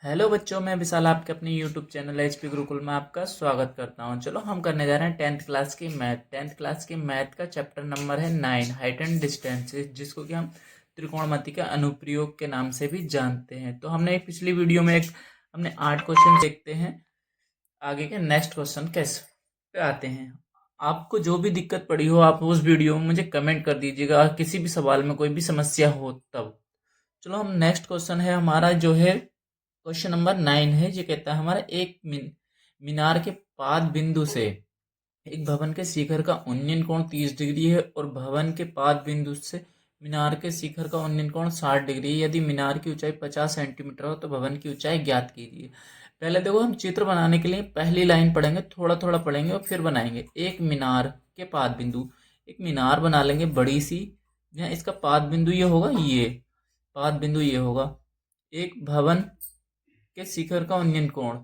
Hello बच्चों, मैं विशाल आपके अपने यूट्यूब चैनल एचपी गुरुकुल में आपका स्वागत करता हूं। चलो हम करने जा रहे हैं टेंथ क्लास की मैथ का चैप्टर नंबर है 9, हाइट एंड डिस्टेंसेस, जिसको कि हम त्रिकोणमिति का अनुप्रयोग के नाम से भी जानते हैं। तो हमने पिछली वीडियो में हमने 8 क्वेश्चन देखते हैं। आगे के नेक्स्ट क्वेश्चन कैसे पे आते हैं। आपको जो भी दिक्कत पड़ी हो आप उस वीडियो में मुझे कमेंट कर दीजिएगा, किसी भी सवाल में कोई भी समस्या हो तब। चलो हम नेक्स्ट क्वेश्चन है हमारा जो है क्वेश्चन नंबर 9 है। ये कहता है हमारा एक मीनार के पाद बिंदु से एक भवन के शिखर का उन्नयन कोण 30 डिग्री है और भवन के पाद बिंदु से मीनार के शिखर का उन्नयन कोण 60 डिग्री है। यदि मीनार की ऊंचाई 50 सेंटीमीटर हो तो भवन की ऊंचाई ज्ञात कीजिए। पहले देखो, हम चित्र बनाने के लिए पहली लाइन पढ़ेंगे, थोड़ा थोड़ा पढ़ेंगे और फिर बनाएंगे। एक मीनार के पाद बिंदु, एक मीनार बना लेंगे बड़ी सी, जहाँ इसका पाद बिंदु ये होगा, ये पाद बिंदु ये होगा। एक भवन के शिखर का उन्नयन कोण,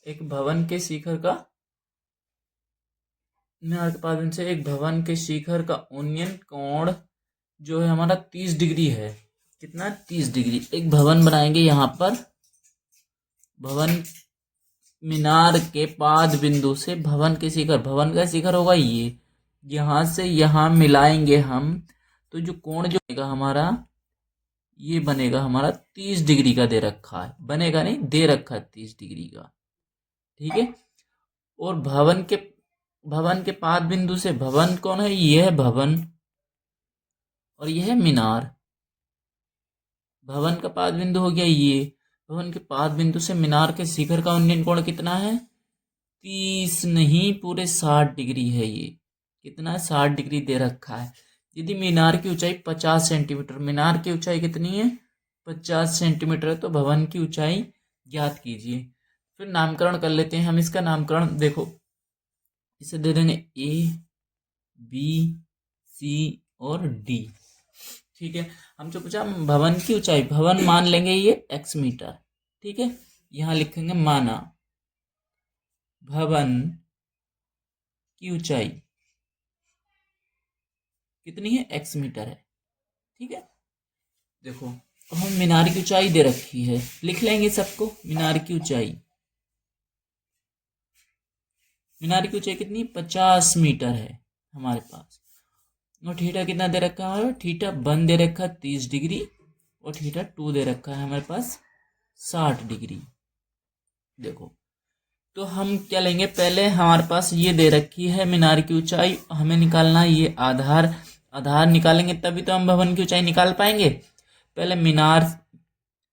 एक भवन के शिखर का मीनार के पास से एक भवन के शिखर का उन्नयन कोण जो है हमारा 30 डिग्री है। कितना? 30 डिग्री। एक भवन बनाएंगे यहाँ पर, भवन मीनार के पाद बिंदु से भवन के शिखर, भवन का शिखर होगा ये, यहाँ से यहाँ मिलाएंगे हम, तो जो कोण जो बनेगा हमारा, ये बनेगा हमारा 30 डिग्री का दे रखा है, बनेगा नहीं, दे रखा है 30 डिग्री का। ठीक है। और भवन के पाद बिंदु से, भवन कौन है? ये है भवन और ये है मीनार। भवन का पाद बिंदु हो गया ये, भवन के पाद बिंदु से मीनार के शिखर का उन्नयन कोण कितना है? 30 नहीं, पूरे 60 डिग्री है ये। कितना है? 60 डिग्री दे रखा है। यदि मीनार की ऊंचाई 50 सेंटीमीटर, मीनार की ऊंचाई कितनी है? 50 सेंटीमीटर है, तो भवन की ऊंचाई ज्ञात कीजिए। फिर नामकरण कर लेते हैं हम इसका। नामकरण देखो, इसे दे देंगे ए, बी, सी और डी। ठीक है। हमसे पूछा भवन की ऊंचाई, भवन मान लेंगे ये x मीटर। ठीक है। यहां लिखेंगे माना भवन की ऊंचाई कितनी है? x मीटर है। ठीक है। देखो, अब हम मीनार की ऊंचाई दे रखी है, लिख लेंगे सबको। मीनार की ऊंचाई, मीनार की ऊंचाई कितनी? 50 मीटर है हमारे पास। और थीटा कितना दे रखा है? थीटा 1 दे रखा है 30 डिग्री और थीटा 2 दे रखा है हमारे पास 60 डिग्री। देखो, तो हम क्या लेंगे? पहले हमारे पास ये दे रखी है मीनार की ऊंचाई, हमें निकालना है ये आधार। आधार निकालेंगे तभी तो हम भवन की ऊंचाई निकाल पाएंगे। पहले मीनार,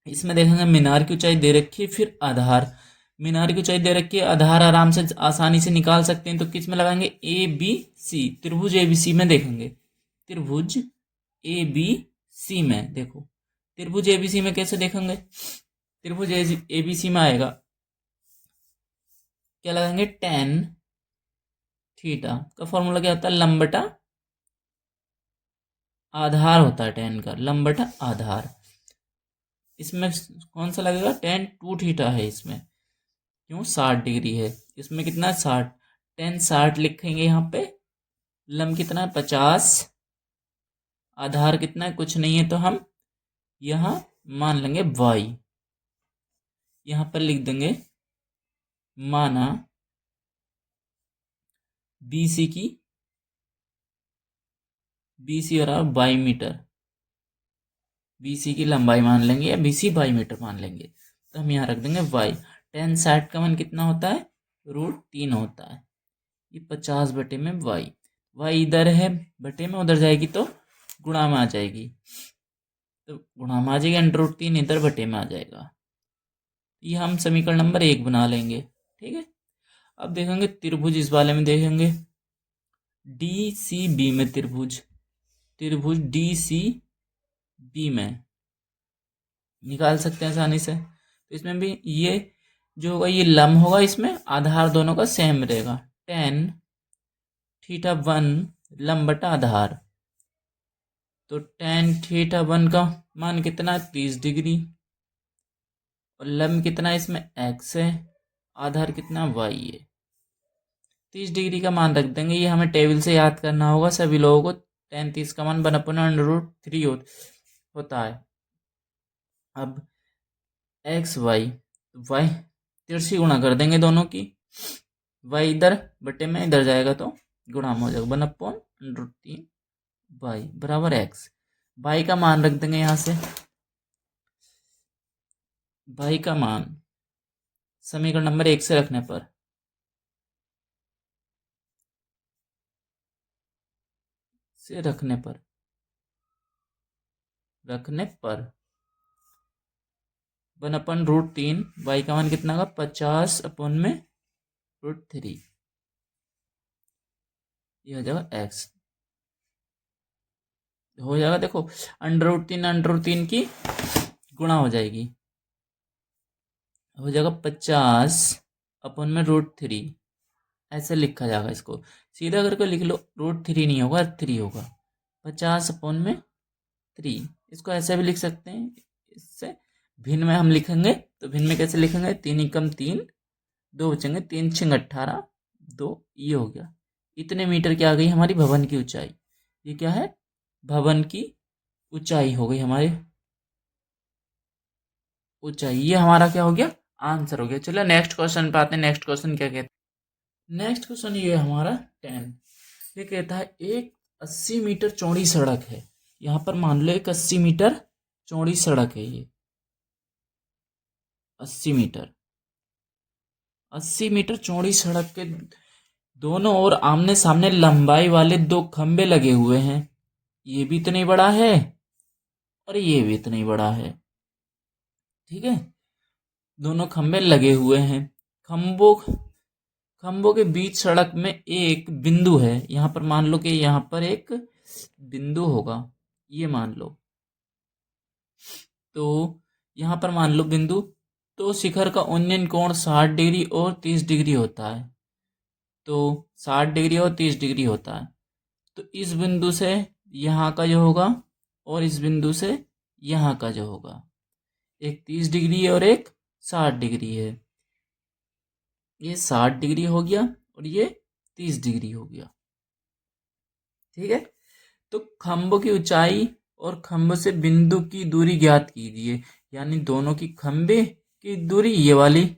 इसमें देखेंगे मीनार की ऊंचाई दे रखी है, फिर आधार। मीनार की ऊंचाई दे रखी है, आधार आराम से आसानी से निकाल सकते हैं। तो किस में लगाएंगे? ए बी सी, त्रिभुज ए बी सी में देखेंगे। त्रिभुज ए बी सी में देखो, त्रिभुज ए बी सी में कैसे देखेंगे? त्रिभुज ए बी सी में आएगा, क्या लगाएंगे? टेन थीटा का फॉर्मूला क्या होता है? लंब बटा आधार होता है, टेन का लंब बटा आधार। इसमें कौन सा लगेगा? टेन 2 थीटा है इसमें, क्यों? 60 डिग्री है। इसमें कितना है? 60। टेन 60 लिखेंगे यहाँ पे। लंब कितना है? 50। आधार कितना है? कुछ नहीं है, तो हम यहाँ मान लेंगे y। यहाँ पर लिख देंगे माना BC की, BC और बाई मीटर, BC की लंबाई मान लेंगे या BC बाई मीटर मान लेंगे। तो हम यहाँ रख देंगे y। टेन 60 का मान कितना होता है? √3 होता है। ये 50 बटे में y इधर है बटे में, उधर जाएगी तो गुणा में आ जाएगी, तो गुणा में आ जाएगी। √3 इधर बटे में आ जाएगा। ये हम समीकरण नंबर 1 बना लेंगे। ठीक है। अब देखेंगे त्रिभुज, इस वाले में देखेंगे DCB में, त्रिभुज DCB में निकाल सकते हैं आसानी से। तो इसमें भी ये जो होगा ये लंब होगा, इसमें आधार दोनों का सेम रहेगा। टेन थीटा 1 लंब बटा आधार, तो टेन थीटा 1 का मान कितना है? 30 डिग्री। और लंब कितना है इसमें? x है। आधार कितना? y है। 30 डिग्री का मान रख देंगे, ये हमें टेबल से याद करना होगा सभी लोगों को। टेन 30 का मान 1/√3 होता है। अब एक्स वाई, वाई तिरछी गुणा कर देंगे दोनों की, वाई इधर बटे में इधर जाएगा तो गुणा में हो जाएगा, 1/√3 वाई बराबर एक्स। वाई का मान रख देंगे यहाँ से, वाई का मान समीकरण नंबर 1 से रखने पर रखने पर 1/√3 वाई का मान कितना होगा 50/√3, ये हो जाएगा एक्स। हो जाएगा, देखो अंडर रूट 3 की गुणा हो जाएगी, हो जाएगा 50/√3, ऐसे लिखा जाएगा इसको। सीधा करके लिख लो, √3 नहीं होगा 3 होगा, 50/3। इसको ऐसे भी लिख सकते हैं, इससे भिन्न में हम लिखेंगे तो भिन्न में कैसे लिखेंगे, 3 एकम 3, 2 बचेंगे, 3 6 18, 2, ये हो गया। इतने मीटर की आ गई हमारी भवन की ऊंचाई। ये क्या है, भवन की ऊंचाई हो गई हमारी ऊंचाई। ये हमारा क्या हो गया, आंसर हो गया। चलो नेक्स्ट क्वेश्चन पे आते हैं। नेक्स्ट क्वेश्चन क्या कहता है, नेक्स्ट क्वेश्चन ये है हमारा 10। ये कहता है एक 80 मीटर चौड़ी सड़क है, यहाँ पर मान लो एक 80 मीटर चौड़ी सड़क है, ये 80 मीटर 80 मीटर चौड़ी सड़क के दोनों ओर आमने सामने लंबाई वाले 2 खंबे लगे हुए हैं। ये भी इतना ही बड़ा है और ये भी इतना ही बड़ा है, ठीक है। दोनों खंबे लगे हुए हैं, खंबों खंबों के बीच सड़क में एक बिंदु है। यहाँ पर मान लो कि यहाँ पर एक बिंदु होगा, ये मान लो। तो यहाँ पर मान लो बिंदु, तो शिखर का उन्नयन कोण 60 डिग्री और 30 डिग्री होता है। तो 60 डिग्री और 30 डिग्री होता है। तो इस बिंदु से यहाँ का जो होगा और इस बिंदु से यहाँ का जो होगा, एक 30 डिग्री और एक 60 डिग्री है। ये 60 डिग्री हो गया और ये 30 डिग्री हो गया, ठीक है। तो खंभों की ऊंचाई और खंभों से बिंदु की दूरी ज्ञात कीजिए, यानी दोनों की खंभे की दूरी ये वाली,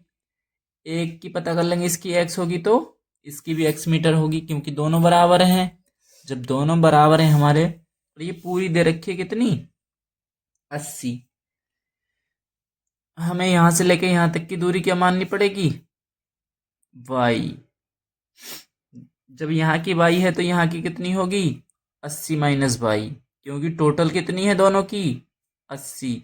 एक की पता कर लेंगे, इसकी एक्स होगी तो इसकी भी एक्स मीटर होगी, क्योंकि दोनों बराबर हैं। जब दोनों बराबर हैं हमारे, और ये पूरी दे रखी है कितनी 80, हमें यहां से लेके यहां तक की दूरी क्या माननी पड़ेगी, वाई। जब यहाँ की वाई है तो यहाँ की कितनी होगी 80 माइनस वाई, क्योंकि टोटल कितनी है दोनों की 80।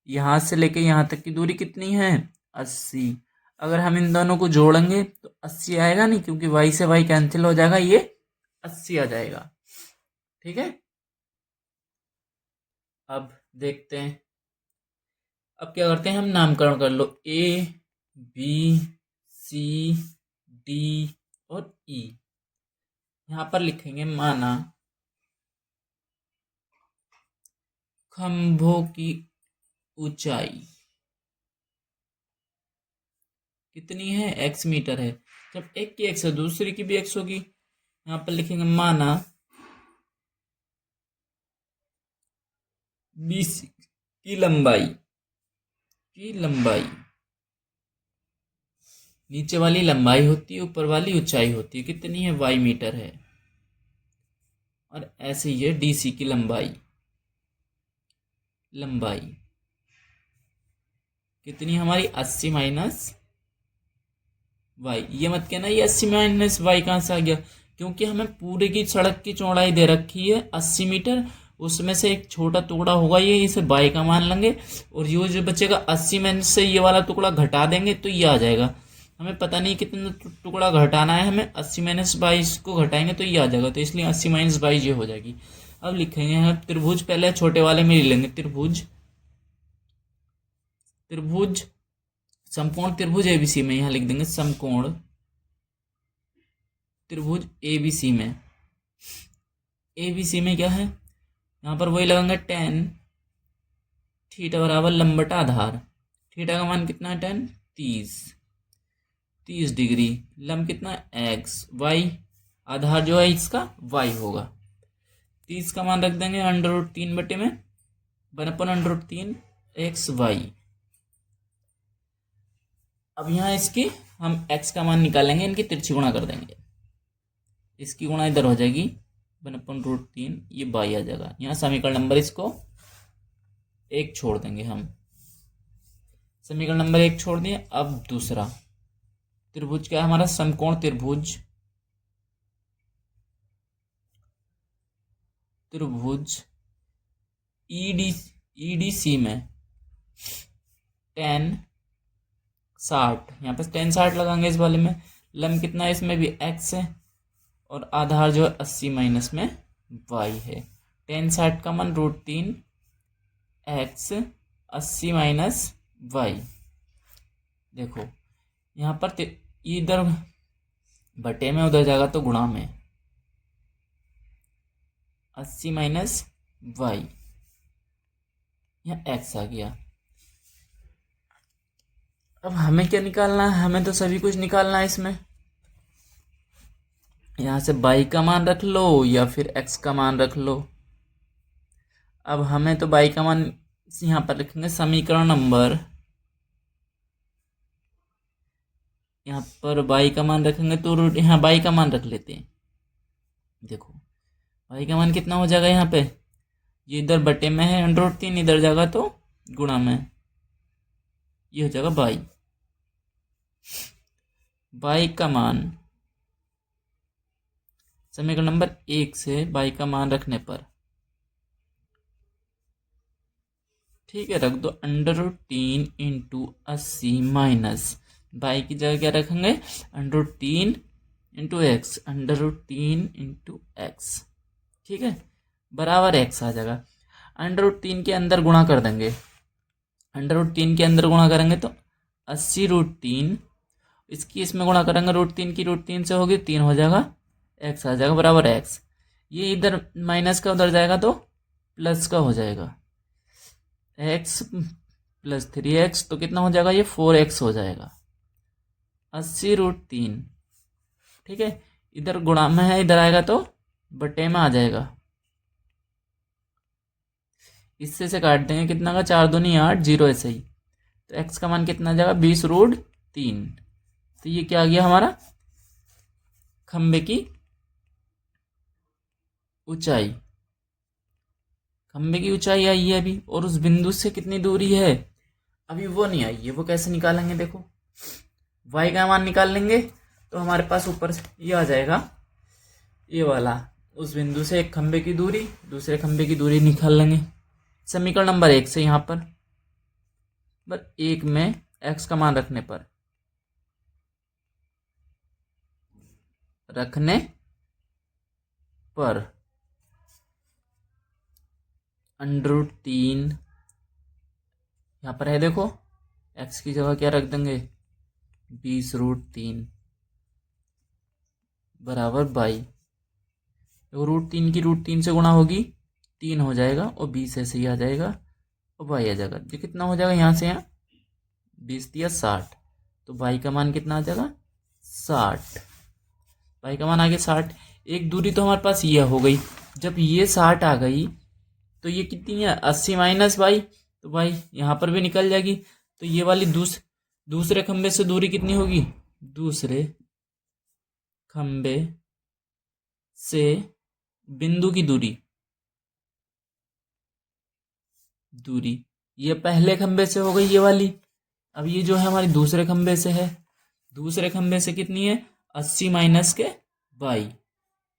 यहाँ से लेके यहाँ तक की दूरी कितनी है 80। अगर हम इन दोनों को जोड़ेंगे तो 80 आएगा नहीं, क्योंकि वाई से वाई कैंसिल हो जाएगा, ये 80 आ जाएगा, ठीक है। अब देखते हैं, अब क्या करते हैं हम, नामकरण कर लो, ए बी सी डी और ई। यहाँ पर लिखेंगे माना खंभों की ऊंचाई कितनी है, एक्स मीटर है। जब एक की एक्स है दूसरी की भी एक्स होगी। यहाँ पर लिखेंगे माना बीसी की लंबाई नीचे वाली लंबाई होती है, ऊपर वाली ऊंचाई होती है, कितनी है वाई मीटर है। और ऐसे ही है डीसी की लंबाई कितनी हमारी 80 माइनस वाई। ये मत कहना ये 80 माइनस वाई कहाँ से आ गया, क्योंकि हमें पूरे की सड़क की चौड़ाई दे रखी है 80 मीटर, उसमें से एक छोटा टुकड़ा होगा ये, इसे वाई का मान लेंगे, और ये जो बचेगा 80 माइनस से ये वाला टुकड़ा घटा देंगे तो ये आ जाएगा। हमें पता नहीं कितना टुकड़ा घटाना है, हमें 80 माइनस 22 को घटाएंगे तो ये आ जाएगा, तो इसलिए 80 माइनस 22 ये हो जाएगी। अब लिखेंगे हम त्रिभुज, पहले छोटे वाले में ले लेंगे, त्रिभुज समकोण त्रिभुज एबीसी में, यहाँ लिख देंगे समकोण त्रिभुज एबीसी में। एबीसी में क्या है, यहाँ पर वही लगाएंगे tan थीटा बराबर लंबटा आधार, थीटा का मान कितना है 10 30 डिग्री, लंब कितना एक्स, वाई आधार जो है इसका वाई होगा। 30 का मान रख देंगे अंडर रूट 3 बटे में 1/√3 एक्स वाई। अब यहाँ इसकी हम x का मान निकालेंगे, इनकी तिरछी गुणा कर देंगे। इसकी गुणा इधर हो जाएगी 1/√3, ये बाई आ जाएगा। यहाँ समीकरण नंबर इसको 1 छोड़ देंगे हम। समीकरण नंबर 1 छोड़ दिए। अब दूसरा त्रिभुज क्या है हमारा? समकोण त्रिभुज। ईडीसी में tan 60, यहाँ पे tan 60 लगाएंगे इस वाले में। लंब कितना है? इसमें भी x है और आधार जो है 80 माइनस में y है। tan 60 का मान √3 x 80 माइनस y। देखो यहाँ पर इधर बटे में, उधर जाएगा तो गुणा में, 80 माइनस y, यहाँ x आ गया। अब हमें क्या निकालना है? हमें तो सभी कुछ निकालना है इसमें। यहाँ से y का मान रख लो या फिर x का मान रख लो। अब हमें तो y का मान यहाँ पर लिखेंगे। समीकरण नंबर, यहाँ पर y का मान रखेंगे तो यहाँ y का मान रख लेते हैं। देखो y का मान कितना हो जाएगा? यहाँ पे ये इधर बटे में है √3, इधर जाएगा तो गुणा में, ये हो जाएगा y का मान। समीकरण नंबर 1 से y का मान रखने पर, ठीक है, रख दो √3 इंटू 80 माइनस y की जगह क्या रखेंगे? √3 इंटू एक्स, √3 इंटू एक्स, ठीक है, बराबर x आ जाएगा। √3 के अंदर गुणा कर देंगे। √3 के अंदर गुणा करेंगे तो 80√3, इसकी इसमें गुणा करेंगे, √3 की √3 से होगी 3 हो जाएगा, x आ जाएगा बराबर x। ये इधर माइनस का उधर जाएगा तो प्लस का हो जाएगा, x प्लस 3x तो कितना हो जाएगा? ये 4x हो जाएगा। 80√3, ठीक है, इधर गुणा में है, इधर आएगा तो बटे में आ जाएगा। इससे से काट देंगे, कितना का? 4 दूनी 8, 0 ऐसे ही, तो x का मान कितना आ जाएगा? 20√3। तो ये क्या आ गया हमारा? खंबे की ऊंचाई। खंबे की ऊंचाई आई है अभी, और उस बिंदु से कितनी दूरी है अभी वो नहीं आई है। वो कैसे निकालेंगे? देखो y का मान निकाल लेंगे तो हमारे पास ऊपर से ये आ जाएगा, ये वाला, उस बिंदु से एक खंबे की दूरी, दूसरे खंबे की दूरी निकाल लेंगे। समीकरण नंबर 1 से यहाँ पर 1 में x का मान रखने पर, √3 यहाँ पर है, देखो x की जगह क्या रख देंगे? 20√3 बराबर y। √3 की √3 से गुणा होगी 3 हो जाएगा, और 20 ऐसे ही आ जाएगा, और y आ जाएगा। ये कितना हो जाएगा? यहाँ से यहाँ 20 दिया 60, तो y का मान कितना आ जाएगा? 60। y का मान आ गया 60। एक दूरी तो हमारे पास ये हो गई। जब ये 60 आ गई तो ये कितनी है? 80 माइनस y, तो y यहाँ पर भी निकल जाएगी। तो ये वाली दूसरे खंबे से दूरी कितनी होगी? दूसरे खंबे से बिंदु की दूरी, ये पहले खंबे से हो गई ये वाली। अब ये जो है हमारी दूसरे खंबे से है। दूसरे खंबे से कितनी है? 80 माइनस के y।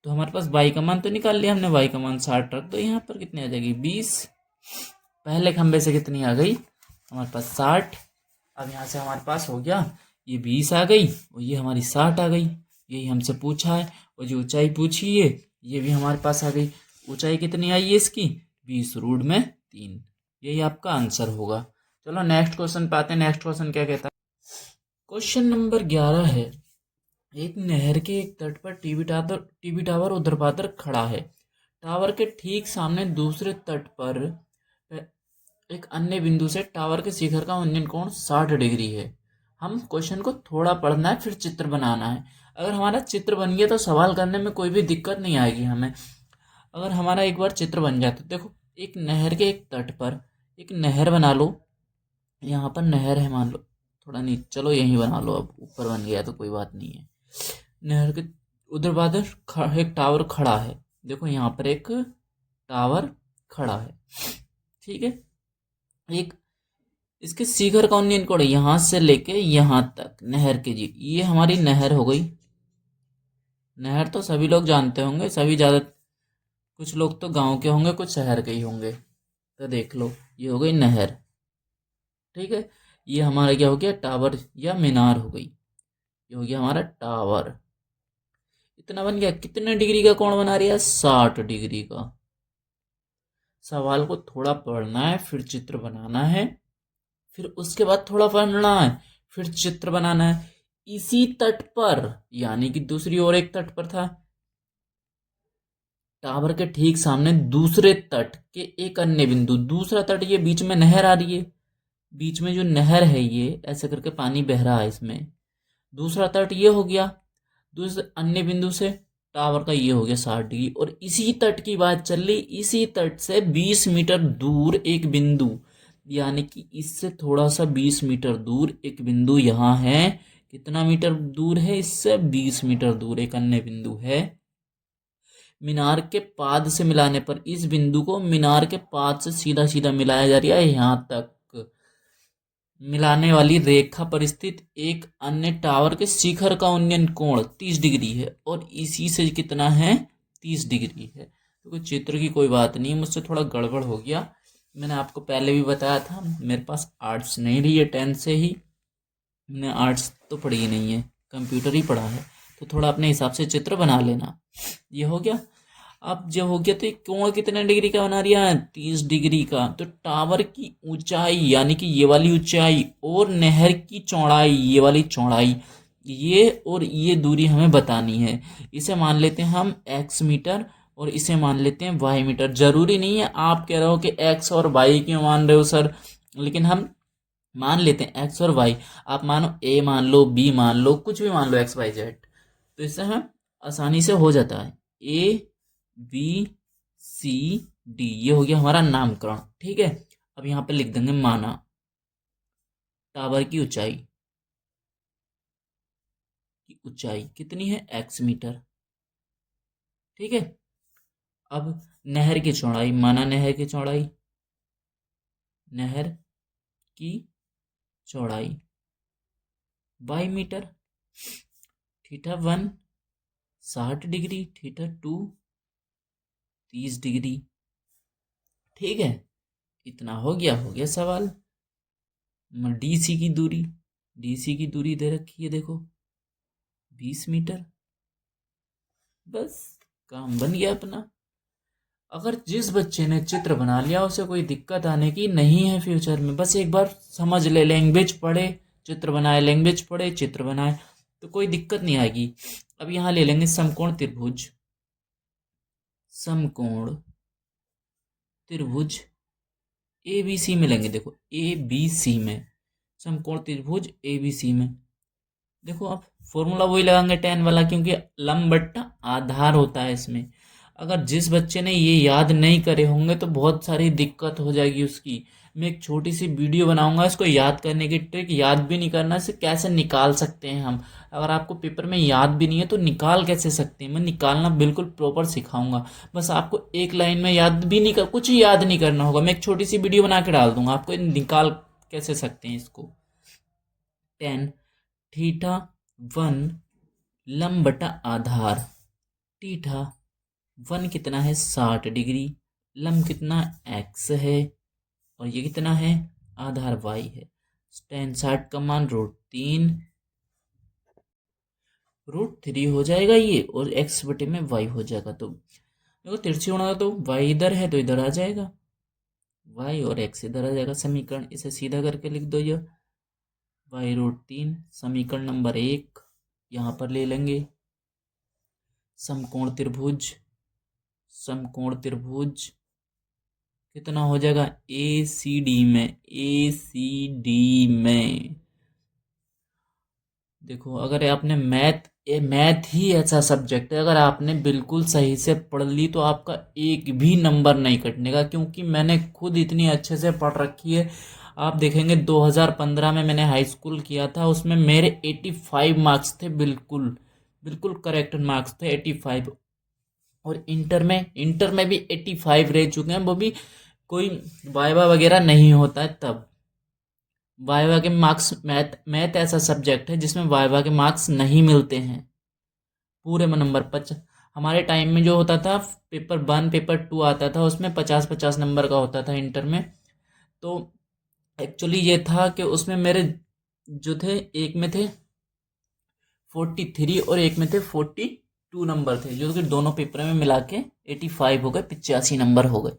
तो हमारे पास y का मान तो निकाल लिया हमने, y का मान 60 रख दो। यहाँ पर कितनी आ जाएगी? 20। पहले खंबे से कितनी आ गई? हमारे पास 60। अब यहाँ से हमारे पास हो गया, ये 20 आ गई और ये हमारी 60 आ गई। यही हमसे पूछा है, और जो ऊंचाई पूछी है ये भी हमारे पास आ गई। ऊंचाई कितनी आई है इसकी? 20√3। यही आपका आंसर होगा। चलो नेक्स्ट क्वेश्चन पे आते हैं। नेक्स्ट क्वेश्चन क्या कहता है? क्वेश्चन नंबर 11 है। एक नहर के एक तट पर टीवी टावर ऊर्ध्वाधर खड़ा है। टावर के ठीक सामने दूसरे तट पर एक अन्य बिंदु से टावर के शिखर का उन्नयन कोण 60 डिग्री है। हम क्वेश्चन को थोड़ा पढ़ना है, फिर चित्र बनाना है। अगर हमारा चित्र बन गया तो सवाल करने में कोई भी दिक्कत नहीं आएगी हमें। अगर हमारा एक बार चित्र बन जाए तो देखो, एक नहर के एक तट पर एक नहर बना लो। यहाँ पर नहर है मान लो, थोड़ा नहीं, चलो यहीं बना लो, अब ऊपर बन गया तो कोई बात नहीं है। नहर के उधर बाद एक टावर खड़ा है, देखो यहाँ पर एक टावर खड़ा है, ठीक है। एक इसके शिखर का यूनियन कोड यहाँ से लेके यहाँ तक नहर के जी, ये हमारी नहर हो गई। नहर तो सभी लोग जानते होंगे, सभी ज़्यादा, कुछ लोग तो गांव के होंगे, कुछ शहर के ही होंगे। तो देख लो, ये हो गई नहर, ठीक है। ये हमारा क्या हो गया, टावर या मीनार हो गई, ये हो गया हमारा टावर। इतना बन गया। कितने डिग्री का कोण बना रही है, 60 डिग्री का। सवाल को थोड़ा पढ़ना है, फिर चित्र बनाना है, फिर उसके बाद थोड़ा पढ़ना है, फिर चित्र बनाना है। इसी तट पर, यानी कि दूसरी ओर एक तट पर था, टावर के ठीक सामने दूसरे तट के एक अन्य बिंदु, दूसरा तट, ये बीच में नहर आ रही है, बीच में जो नहर है ये ऐसे करके पानी बह रहा है इसमें, दूसरा तट ये हो गया। दूसरे अन्य बिंदु से टावर का ये हो गया 60 डिग्री। और इसी तट की बात चल रही, इसी तट से 20 मीटर दूर एक बिंदु, यानी कि इससे थोड़ा सा 20 मीटर दूर एक बिंदु यहाँ है। कितना मीटर दूर है इससे, 20 मीटर दूर एक अन्य बिंदु है। मीनार के पाद से मिलाने पर इस बिंदु को मीनार के पाद से सीधा सीधा मिलाया जा रहा है यहाँ तक। मिलाने वाली रेखा पर स्थित एक अन्य टावर के शिखर का उन्नयन कोण 30 डिग्री है, और इसी से कितना है, 30 डिग्री है। तो कोई चित्र की कोई बात नहीं, मुझसे थोड़ा गड़बड़ हो गया। मैंने आपको पहले भी बताया था, मेरे पास आर्ट्स नहीं रही है 10th से ही, मैंने आर्ट्स तो पढ़ी ही नहीं है, कंप्यूटर ही पढ़ा है। तो थोड़ा अपने हिसाब से चित्र बना लेना। ये हो गया। अब जो हो गया, तो ये कोण कितने डिग्री का बना रहा है, 30 डिग्री का। तो टावर की ऊंचाई, यानी कि ये वाली ऊंचाई, और नहर की चौड़ाई, ये वाली चौड़ाई, ये और ये दूरी हमें बतानी है। इसे मान लेते हैं हम x मीटर, और इसे मान लेते हैं y मीटर। जरूरी नहीं है आप कह रहे हो कि x और y क्यों मान रहे हो सर, लेकिन हम मान लेते हैं x और y। आप मानो a मान लो, b मान लो, कुछ भी मान लो, x y z। तो इससे हम आसानी से हो जाता है। a b c d, ये हो गया हमारा नामकरण, ठीक है। अब यहाँ पे लिख देंगे माना टावर की ऊंचाई, कितनी है, x मीटर, ठीक है। अब नहर की चौड़ाई, माना नहर की चौड़ाई, नहर की चौड़ाई y मीटर। θ1 60 डिग्री, θ2 30 डिग्री, ठीक है। इतना हो गया सवाल। डीसी की दूरी, दे रखी है देखो 20 मीटर। बस काम बन गया अपना। अगर जिस बच्चे ने चित्र बना लिया उसे कोई दिक्कत आने की नहीं है फ्यूचर में। बस एक बार समझ ले, लैंग्वेज पढ़े चित्र बनाए, लैंग्वेज पढ़े चित्र बनाए, तो कोई दिक्कत नहीं आएगी। अब यहाँ ले लेंगे समकोण त्रिभुज, समकोण त्रिभुज ABC में लेंगे। देखो ABC में, समकोण त्रिभुज ABC में, देखो आप फॉर्मूला वही लगाएंगे 10 वाला, क्योंकि लंब बट्टा आधार होता है इसमें। अगर जिस बच्चे ने ये याद नहीं करे होंगे तो बहुत सारी दिक्कत हो जाएगी उसकी। मैं एक छोटी सी वीडियो बनाऊंगा इसको याद करने की ट्रिक, याद भी नहीं करना इसे कैसे निकाल सकते हैं हम। अगर आपको पेपर में याद भी नहीं है तो निकाल कैसे सकते हैं, मैं निकालना बिल्कुल प्रॉपर सिखाऊंगा। बस आपको एक लाइन में याद भी नहीं कर, कुछ ही याद नहीं करना होगा, मैं एक छोटी सी वीडियो बना के डाल दूंगा आपको निकाल कैसे सकते हैं इसको। 10 θ1 लंब बटा आधार, θ1 कितना है 60 डिग्री, लंब कितना x है, और ये कितना है आधार y है। tan 60 का मान √3, √3 हो जाएगा ये, और x बटे में y हो जाएगा। तो देखो तिरछी होना तो y इधर है तो इधर आ जाएगा, y और x इधर आ जाएगा। समीकरण इसे सीधा करके लिख दो, ये y√3 समीकरण नंबर 1 यहाँ पर ले लेंगे। समकोण त्रिभुज, कितना हो जाएगा ACD में, देखो अगर आपने मैथ ही ऐसा सब्जेक्ट है, अगर आपने बिल्कुल सही से पढ़ ली तो आपका एक भी नंबर नहीं कटने का, क्योंकि मैंने खुद इतनी अच्छे से पढ़ रखी है। आप देखेंगे 2015 में मैंने हाई स्कूल किया था, उसमें मेरे 85 मार्क्स थे, बिल्कुल बिल्कुल करेक्ट मार्क्स थे 85। और इंटर में भी 85 रह चुके हैं, वो भी कोई वाइवा वगैरह नहीं होता है तब। वाइवा के मार्क्स, मैथ मैथ ऐसा सब्जेक्ट है जिसमें वाइवा के मार्क्स नहीं मिलते हैं पूरे में नंबर। हमारे टाइम में जो होता था, पेपर 1 पेपर 2 आता था, उसमें 50-50 नंबर का होता था इंटर में। तो एक्चुअली ये था कि उसमें मेरे जो थे, एक में थे 43 और एक में थे 42 नंबर थे, जो कि दोनों पेपर में मिला के 85 हो गए, 85 नंबर हो गए।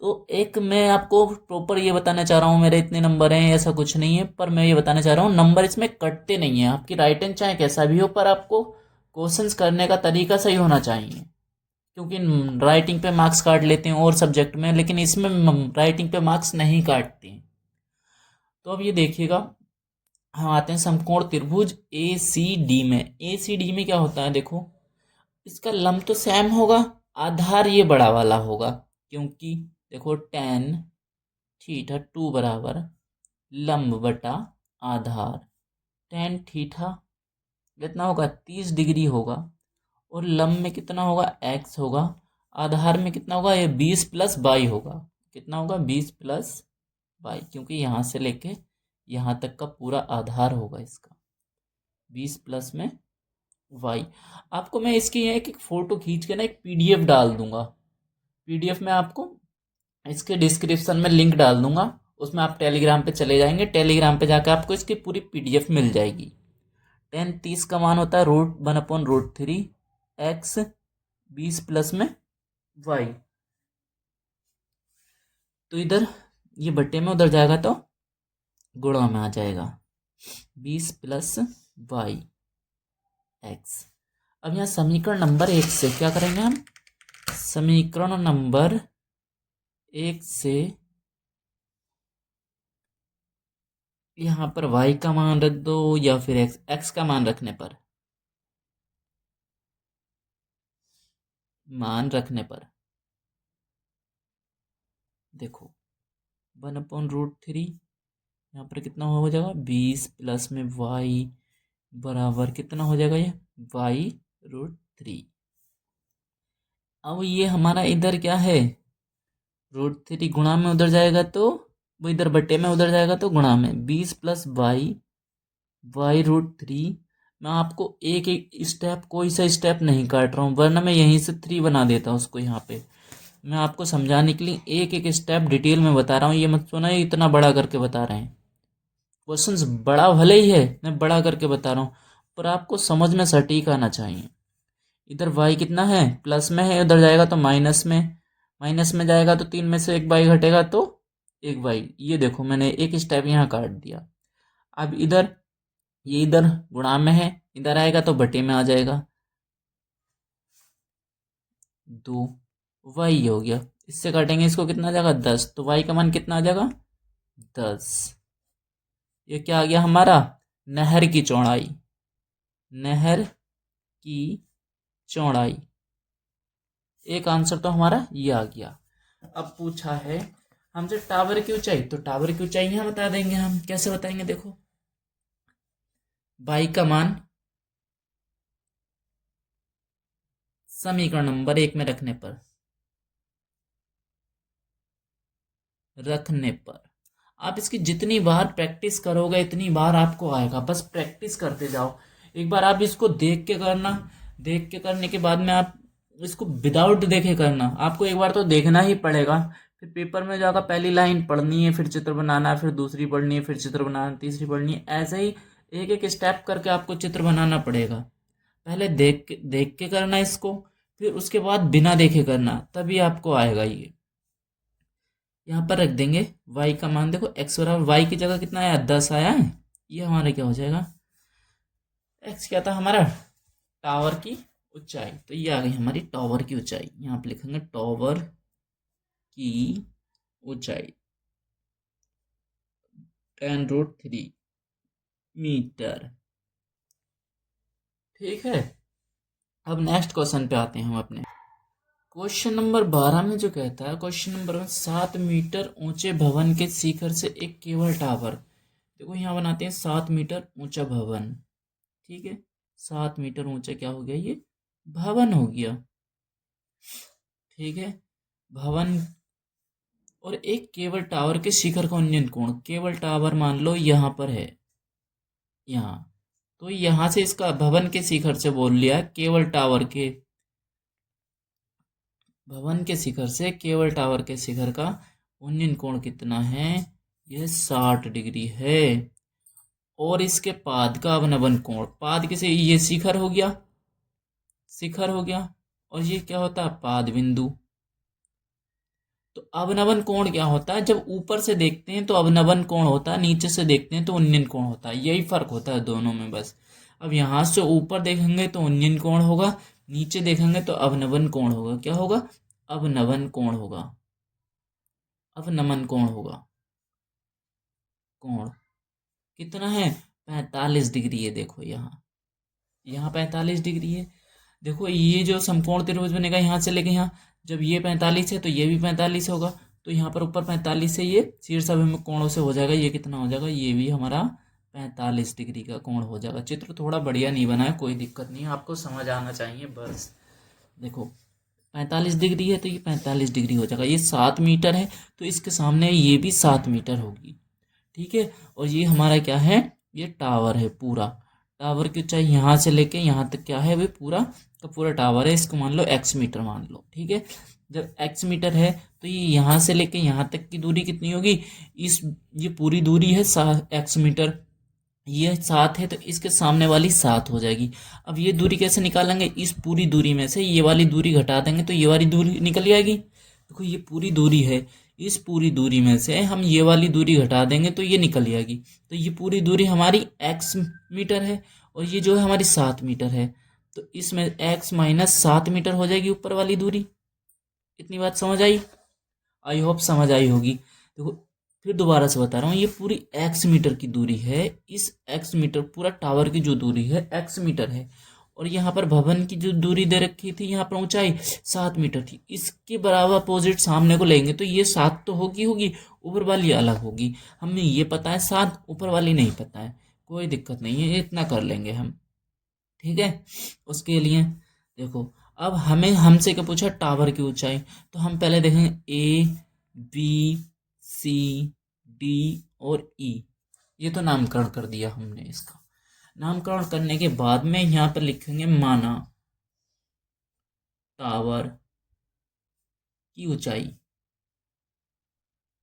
तो एक मैं आपको प्रॉपर ये बताना चाह रहा हूँ मेरे इतने नंबर हैं, ऐसा कुछ नहीं है, पर मैं ये बताना चाह रहा हूँ नंबर इसमें कटते नहीं है। आपकी राइटिंग चाहे कैसा भी हो, पर आपको क्वेश्चंस करने का तरीका सही होना चाहिए। क्योंकि राइटिंग पे मार्क्स काट लेते हैं और सब्जेक्ट में, लेकिन इसमें राइटिंग पे मार्क्स नहीं काटते हैं। तो अब ये देखिएगा, हम आते हैं समकोण त्रिभुज ए सी डी में। ए सी डी में क्या होता है, देखो इसका लंब तो सेम होगा, आधार ये बड़ा वाला होगा, क्योंकि देखो tan θ2 बराबर लंब बटा आधार। tan थीटा कितना होगा, 30 डिग्री होगा, और लंब में कितना होगा, x होगा, आधार में कितना होगा, ये 20+22 होगा। कितना होगा, 20+22, क्योंकि यहाँ से लेके यहाँ तक का पूरा आधार होगा इसका, 20 प्लस में y। आपको मैं इसकी एक फोटो खींच के ना एक पीडीएफ डाल दूंगा। पीडीएफ में आपको इसके डिस्क्रिप्शन में लिंक डाल दूंगा, उसमें आप टेलीग्राम पे चले जाएंगे, टेलीग्राम पे जाकर आपको इसकी पूरी पीडीएफ मिल जाएगी। tan 30 का मान होता है √1/√3 x, 20 प्लस में y। तो इधर ये बट्टे में, उधर जाएगा तो गुणा में आ जाएगा, 20 प्लस y x। अब यहाँ समीकरण नंबर 1 से क्या करेंगे हम, समीकरण नंबर 1 से यहाँ पर y का मान रख दो, या फिर x का मान रखने पर, देखो 1/√3, यहाँ पर कितना हो जाएगा, 20 प्लस में y बराबर कितना हो जाएगा, ये y√3। अब ये हमारा इधर क्या है, √3 गुणा में उधर जाएगा तो वो इधर बटे में, उधर जाएगा तो गुणा में, 20 प्लस y√3। मैं आपको एक एक स्टेप, कोई सा स्टेप नहीं काट रहा हूँ, वरना मैं यहीं से 3 बना देता हूँ उसको। यहाँ पे मैं आपको समझाने के लिए एक एक स्टेप डिटेल में बता रहा हूँ, ये मत सुना ये इतना बड़ा करके बता रहे हैं। क्वेश्चंस बड़ा भले ही है, मैं बड़ा करके बता रहा हूँ, पर आपको समझ में सटीक आना चाहिए। इधर y कितना है, प्लस में है, उधर जाएगा तो माइनस में, माइनस में जाएगा तो 3 में से एक y घटेगा तो एक y। ये देखो मैंने एक स्टेप यहाँ काट दिया। अब इधर, ये इधर गुणा में है, इधर आएगा तो बटे में आ जाएगा, 2 y हो गया। इससे काटेंगे इसको, कितना आ जाएगा, 10, तो y का मान कितना आ जाएगा, 10। ये क्या आ गया हमारा, नहर की चौड़ाई, नहर की चौड़ाई। एक आंसर तो हमारा ये आ गया। अब पूछा है हमसे टावर की ऊंचाई, तो टावर की ऊंचाई यहाँ बता देंगे हम। कैसे बताएंगे, देखो y का मान समीकरण नंबर 1 में रखने पर आप इसकी जितनी बार प्रैक्टिस करोगे इतनी बार आपको आएगा, बस प्रैक्टिस करते जाओ। एक बार आप इसको देख के करना, देख के करने के बाद में आप इसको विदाउट देखे करना। आपको एक बार तो देखना ही पड़ेगा, फिर पेपर में जाकर पहली लाइन पढ़नी है, फिर चित्र बनाना है, फिर दूसरी पढ़नी है, फिर चित्र बनाना, तीसरी पढ़नी है, ऐसे ही एक एक स्टेप करके आपको चित्र बनाना पड़ेगा। पहले देख के करना इसको, फिर उसके बाद बिना देखे करना, तभी आपको आएगा ये। यहाँ पर रख देंगे y का मान, देखो x बराबर y की जगह कितना आया, 10 आया है। ये हमारा क्या हो जाएगा, x क्या था हमारा, टावर की ऊंचाई, तो ये आ गई हमारी टावर की ऊंचाई। यहाँ पे लिखेंगे टावर की ऊंचाई 10√3 मीटर। ठीक है, अब नेक्स्ट क्वेश्चन पे आते हैं हम अपने। क्वेश्चन नंबर 12 में जो कहता है, क्वेश्चन नंबर 7 मीटर ऊंचे भवन के शिखर से एक केबल टावर, देखो यहाँ बनाते हैं 7 मीटर ऊंचा भवन, ठीक है। 7 मीटर ऊंचा क्या हो गया, ये भवन हो गया, ठीक है, भवन। और एक केबल टावर के शिखर का उन्नयन कोण, केबल टावर मान लो यहाँ पर है, यहाँ, तो यहाँ से इसका भवन के शिखर से बोल लिया, केबल टावर के, भवन के शिखर से केबल टावर के शिखर का उन्नयन कोण कितना है, यह 60 डिग्री है। और इसके पाद का अवनवन कोण, पाद किसे, ये शिखर हो गया, शिखर हो गया, और ये क्या होता है, पाद बिंदु। तो अवनवन कोण क्या होता है, जब ऊपर से देखते हैं तो अवनवन कोण होता है, नीचे से देखते हैं तो उन्नयन कोण होता है, यही फर्क होता है दोनों में बस। अब यहां से ऊपर देखेंगे तो उन्नयन कोण होगा, नीचे देखेंगे तो अवनवन कोण होगा, क्या होगा, अवनवन कोण होगा, अवनमन कोण होगा। कोण कितना है, 45 डिग्री है, देखो यहाँ, यहाँ 45 डिग्री है। देखो ये जो समकोण त्रिभुज बनेगा यहाँ से लेके यहाँ, जब ये 45 है तो ये भी 45 होगा, तो यहाँ पर ऊपर 45 से ये शीर्ष अभिमुख कोणों से हो जाएगा, ये कितना हो जाएगा, ये भी हमारा 45 डिग्री का कोण हो जाएगा। चित्र थोड़ा बढ़िया नहीं बना है, कोई दिक्कत नहीं है, आपको समझ आना चाहिए बस। देखो 45 डिग्री है तो ये 45 डिग्री हो जाएगा, ये 7 मीटर है तो इसके सामने ये भी 7 मीटर होगी, ठीक है। और ये हमारा क्या है, ये टावर है पूरा, टावर की ऊंचाई यहाँ से लेके यहाँ तक क्या है, वे पूरा का पूरा टावर है, इसको मान लो x मीटर मान लो, ठीक है। जब x मीटर है तो ये यहाँ से लेके यहाँ तक की दूरी कितनी होगी, इस, ये पूरी दूरी है x मीटर, ये 7 है तो इसके सामने वाली 7 हो जाएगी। अब ये दूरी कैसे निकालेंगे, इस पूरी दूरी में से ये वाली दूरी घटा देंगे तो ये वाली दूरी निकल जाएगी। देखो ये पूरी दूरी है, इस पूरी दूरी में से हम ये वाली दूरी घटा देंगे तो ये निकल जाएगी, तो ये पूरी दूरी हमारी x मीटर है, और ये जो है हमारी 7 मीटर है, तो इसमें x माइनस 7 मीटर हो जाएगी ऊपर वाली दूरी। इतनी बात समझ आई, आई होप समझ आई होगी। देखो फिर दोबारा से बता रहा हूँ, ये पूरी x मीटर की दूरी है, इस x मीटर, पूरा टावर की जो दूरी है x मीटर है, और यहाँ पर भवन की जो दूरी दे रखी थी, यहाँ पर ऊंचाई 7 मीटर थी, इसके बराबर अपोजिट सामने को लेंगे तो ये 7 तो होगी होगी, ऊपर वाली अलग होगी। हमें ये पता है 7, ऊपर वाली नहीं पता है, कोई दिक्कत नहीं है, इतना कर लेंगे हम, ठीक है। उसके लिए देखो अब हमें, हमसे क्या पूछा, टावर की ऊंचाई, तो हम पहले देखेंगे ए बी सी डी और ई, ये तो नामकरण कर दिया हमने इसका। नामकरण करने के बाद में यहाँ पर लिखेंगे माना टावर की ऊंचाई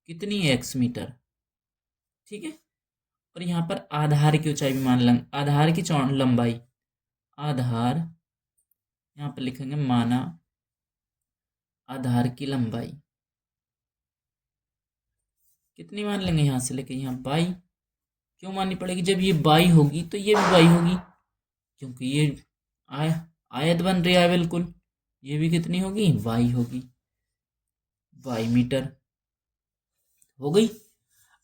कितनी है, x मीटर, ठीक है। और यहाँ पर आधार की ऊंचाई भी मान लेंगे, आधार की लंबाई, आधार, यहाँ पर लिखेंगे माना आधार की लंबाई कितनी मान लेंगे, यहाँ से लेके यहाँ 22, क्यों माननी पड़ेगी, जब ये 22 होगी तो ये भी 22 होगी, क्योंकि ये आयत बन रही है बिल्कुल, ये भी कितनी होगी, 22 होगी, 22 मीटर हो गई।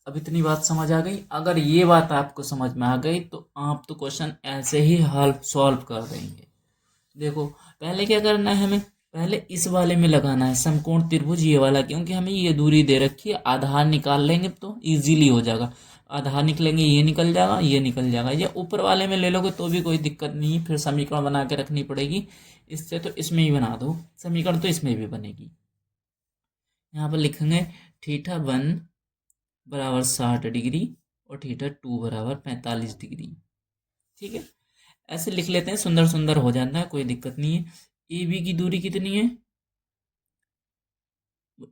अब इतनी बात समझ आ गई, अगर ये बात आपको समझ में आ गई तो आप तो क्वेश्चन ऐसे ही हल सॉल्व कर देंगे। देखो पहले क्या करना है, हमें पहले इस वाले में लगाना है समकोण त्रिभुज, ये वाला, क्योंकि हमें ये दूरी दे रखी है, आधार निकाल लेंगे तो इजीली हो जाएगा, आधार निकलेंगे, ये निकल जाएगा, ये निकल जाएगा, ये ऊपर वाले में ले लोगे तो भी कोई दिक्कत नहीं है, फिर समीकरण बना के रखनी पड़ेगी, इससे तो इसमें ही बना दो समीकरण, तो इसमें भी बनेगी। यहाँ पर लिखेंगे θ1 बराबर 60 डिग्री और θ2 बराबर 45 डिग्री, ठीक है। ऐसे लिख लेते हैं, सुंदर सुंदर हो जाता है, कोई दिक्कत नहीं है। ए बी की दूरी कितनी है,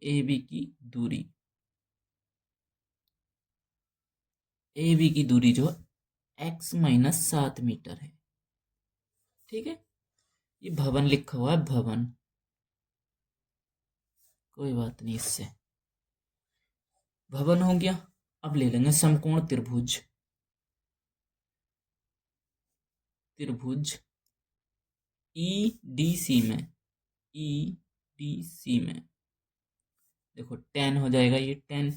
ए बी की दूरी, ए बी की दूरी जो x माइनस 7 मीटर है, ठीक है। ये भवन लिखा हुआ है, भवन, कोई बात नहीं, इससे भवन हो गया। अब ले लेंगे समकोण त्रिभुज, त्रिभुज ई डी सी में, ई डी सी में देखो 10 हो जाएगा, ये 10,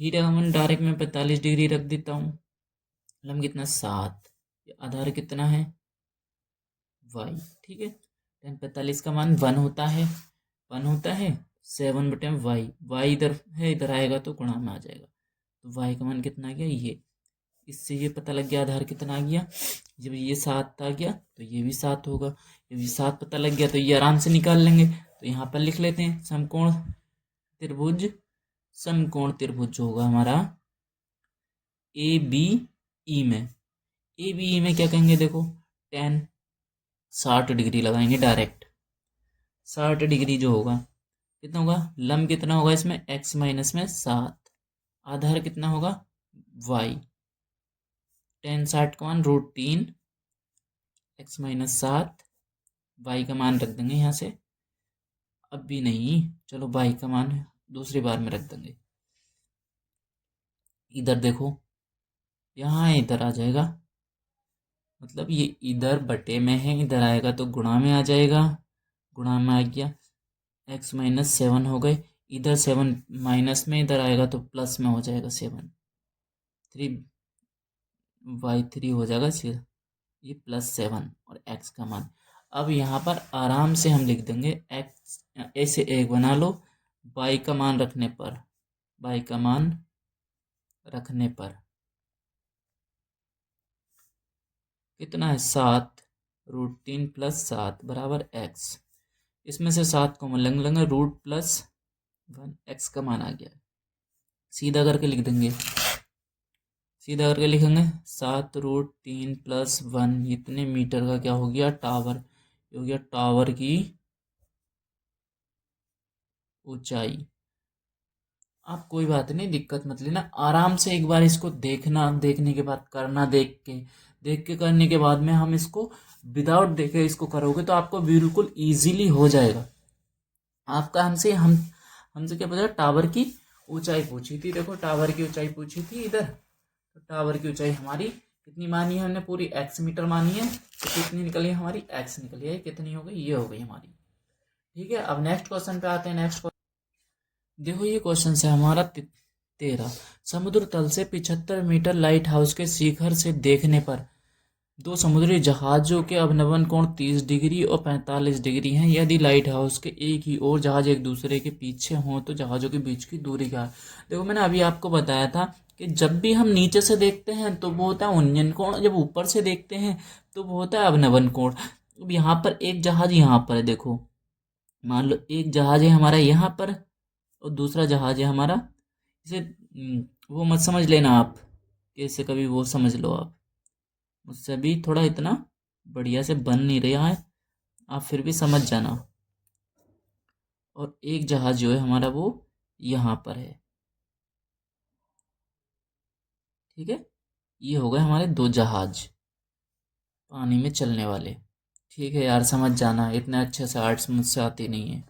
ठीक है। हम डायरेक्ट में 45 डिग्री रख देता हूँ, मतलब कितना 7, आधार कितना है y, ठीक है। 10 45 का मान 1 होता है, 1 होता है 7/y, वाई इधर है, इधर आएगा तो गुणा में आ जाएगा। तो वाई का मान कितना आ गया ये, इससे ये पता लग गया आधार कितना आ गया। जब ये 7 आ गया तो ये भी 7 होगा, जब ये 7 पता लग गया तो ये आराम से निकाल लेंगे। तो यहाँ पर लिख लेते हैं समकोण त्रिभुज, समकोण त्रिभुज जो होगा हमारा ए बी ई में, ए बी ई में क्या कहेंगे, देखो टेन 60 डिग्री लगाएंगे डायरेक्ट। 60 डिग्री जो होगा कितना होगा, लंब कितना होगा इसमें, x माइनस में 7, आधार कितना होगा y, टेन 60 का मान √3, x माइनस 7, y का मान रख देंगे यहाँ से, अब भी नहीं, चलो y का मान दूसरी बार में रख देंगे। इधर देखो यहाँ इधर आ जाएगा, मतलब ये इधर बटे में है, इधर आएगा तो गुणा में आ जाएगा, गुणा में आ गया, x माइनस 7 हो गए, इधर 7 माइनस में, इधर आएगा तो प्लस में हो जाएगा 7, 3y3 हो जाएगा, ये +7 और x का मान। अब यहाँ पर आराम से हम लिख देंगे x ऐसे एक बना लो, y का मान रखने पर, y का मान रखने पर कितना है 7, √3 + 7 बराबर x, इसमें से 7 को लेंगे √+1, x का मान आ गया। सीधा करके लिख देंगे, सीधा करके लिखेंगे 7 √3 + 1, इतने मीटर का क्या हो गया टावर, ये हो गया टावर की ऊंचाई। आप कोई बात नहीं, दिक्कत मत लेना, आराम से एक बार इसको देखना, देखने के बाद करना, देख के करने के बाद में हम इसको विदाउट देखे इसको करोगे तो आपको बिल्कुल इजीली हो जाएगा। आपका हमसे क्या पूछा, टावर की ऊंचाई पूछी थी, देखो टावर की ऊंचाई पूछी थी इधर, तो टावर की ऊंचाई हमारी कितनी मानी है हमने, पूरी x मीटर मानी है, तो कितनी निकली हमारी x निकली है, कितनी हो गई, ये हो गई हमारी। ठीक है, अब नेक्स्ट क्वेश्चन पे आते हैं। नेक्स्ट क्वेश्चन देखो, ये क्वेश्चन है हमारा 13, समुद्र तल से 75 मीटर लाइट हाउस के शिखर से देखने पर दो समुद्री जहाजों के अवनमन कोण 30 डिग्री और 45 डिग्री हैं। यदि लाइट हाउस के एक ही और जहाज एक दूसरे के पीछे हों तो जहाजों के बीच की दूरी क्या है। देखो मैंने अभी आपको बताया था कि जब भी हम नीचे से देखते हैं तो वो होता है उन्नयन कोण, जब ऊपर से देखते हैं तो वो होता है अवनमन कोण। अब यहाँ पर एक जहाज यहाँ पर है, देखो मान लो एक जहाज है हमारा यहाँ पर और दूसरा जहाज है हमारा, इसे वो मत समझ लेना आप, कैसे कभी वो समझ लो आप, मुझसे भी थोड़ा इतना बढ़िया से बन नहीं रहा है, आप फिर भी समझ जाना। और एक जहाज जो है हमारा वो यहाँ पर है, ठीक है, ये हो गए हमारे दो जहाज पानी में चलने वाले। ठीक है यार, समझ जाना, इतने अच्छे से आर्ट्स मुझसे आती नहीं है।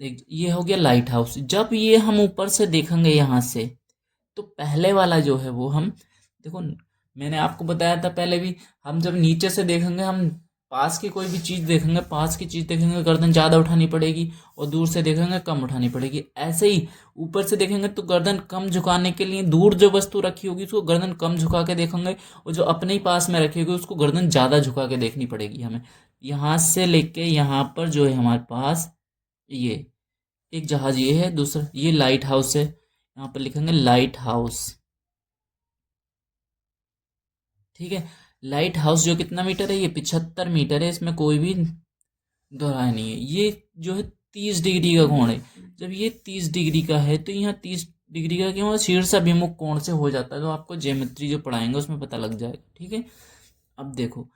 देख ये हो गया लाइट हाउस। जब ये हम ऊपर से देखेंगे यहाँ से तो पहले वाला जो है वो हम देखो, मैंने आपको बताया था पहले भी, हम जब नीचे से देखेंगे, हम पास की कोई भी चीज़ देखेंगे, पास की चीज़ देखेंगे गर्दन ज़्यादा उठानी पड़ेगी और दूर से देखेंगे कम उठानी पड़ेगी। ऐसे ही ऊपर से देखेंगे तो गर्दन कम झुकाने के लिए दूर जो वस्तु रखी होगी उसको गर्दन कम झुका के देखेंगे, और जो अपने ही पास में रखी होगी उसको गर्दन ज़्यादा झुका के देखनी पड़ेगी हमें। यहाँ से लेके यहाँ पर जो है हमारे पास ये एक जहाज ये है, दूसरा ये लाइट हाउस है, यहाँ पर लिखेंगे लाइट हाउस। ठीक है, लाइट हाउस जो कितना मीटर है, ये 75 मीटर है, इसमें कोई भी दोहराया नहीं है। ये जो है 30 डिग्री का कोण है, जब ये 30 डिग्री का है तो यहाँ 30 डिग्री का क्यों, शीर्ष अभिमुख कोण से हो जाता है, तो आपको ज्योमेट्री जो पढ़ाएंगे उसमें पता लग जाएगा। ठीक है, अब देखो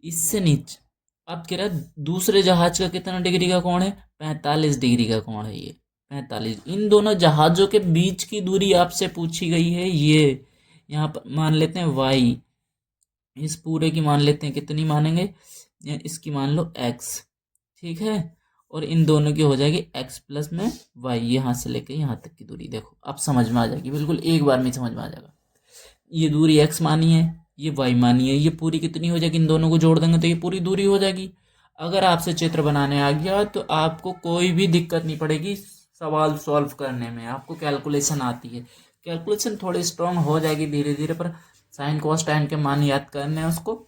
इससे नीचे अब कह रहा है दूसरे जहाज का कितना डिग्री का कोण है, 45 डिग्री का कोण है, ये 45। इन दोनों जहाजों के बीच की दूरी आपसे पूछी गई है, ये यहाँ पर मान लेते हैं y, इस पूरे की मान लेते हैं, कितनी मानेंगे, इसकी मान लो x। ठीक है, और इन दोनों की हो जाएगी x प्लस में y, यहाँ से लेके यहाँ तक की दूरी। देखो अब समझ में आ जाएगी, बिल्कुल एक बार में समझ में आ जाएगा। ये दूरी x मानी है, ये y मानी है, ये पूरी कितनी हो जाएगी, इन दोनों को जोड़ देंगे तो ये पूरी दूरी हो जाएगी। अगर आपसे चित्र बनाने आ गया तो आपको कोई भी दिक्कत नहीं पड़ेगी सवाल सॉल्व करने में, आपको कैलकुलेशन आती है, कैलकुलेशन थोड़ी स्ट्रांग हो जाएगी धीरे धीरे, पर साइन कॉस टैन के मान याद करने हैं उसको,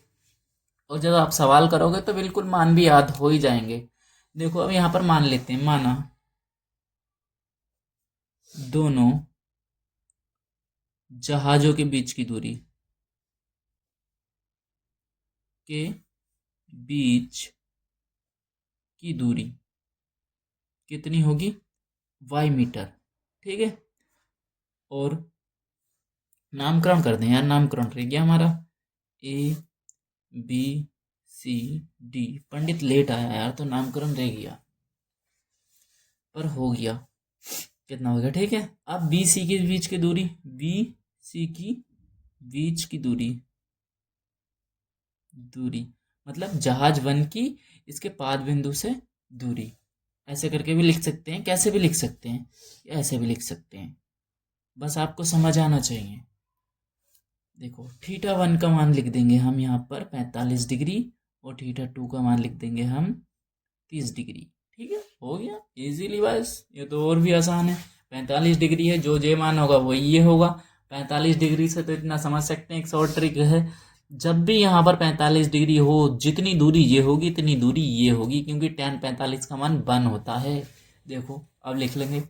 और जब आप सवाल करोगे तो बिल्कुल मान भी याद हो ही जाएंगे। देखो अब यहाँ पर मान लेते हैं, माना दोनों जहाजों के बीच की दूरी के बीच की दूरी कितनी होगी, वाई मीटर। ठीक है, और नामकरण कर दें यार, नामकरण रह गया हमारा ए बी सी डी। पंडित लेट आया यार तो नामकरण रह गया, पर हो गया। कितना हो गया, ठीक है। अब बी सी के बीच की दूरी, बी सी की बीच की दूरी, दूरी मतलब जहाज वन की इसके पाद बिंदु से दूरी। ऐसे करके भी लिख सकते हैं, कैसे भी लिख सकते हैं, ऐसे भी लिख सकते हैं, बस आपको समझ आना चाहिए। देखो थीटा वन का मान लिख देंगे हम यहाँ पर 45 डिग्री, और थीटा टू का मान लिख देंगे हम 30 डिग्री। ठीक है, हो गया इजीली। बस ये तो और भी आसान है। 45 डिग्री है, जो जे मान होगा वो ये होगा। 45 डिग्री से तो इतना समझ सकते हैं, एक शॉर्ट ट्रिक है, जब भी यहाँ पर 45 डिग्री हो, जितनी दूरी ये होगी इतनी दूरी ये होगी, क्योंकि tan 45 का मान 1 होता है। देखो अब लिख लेंगे,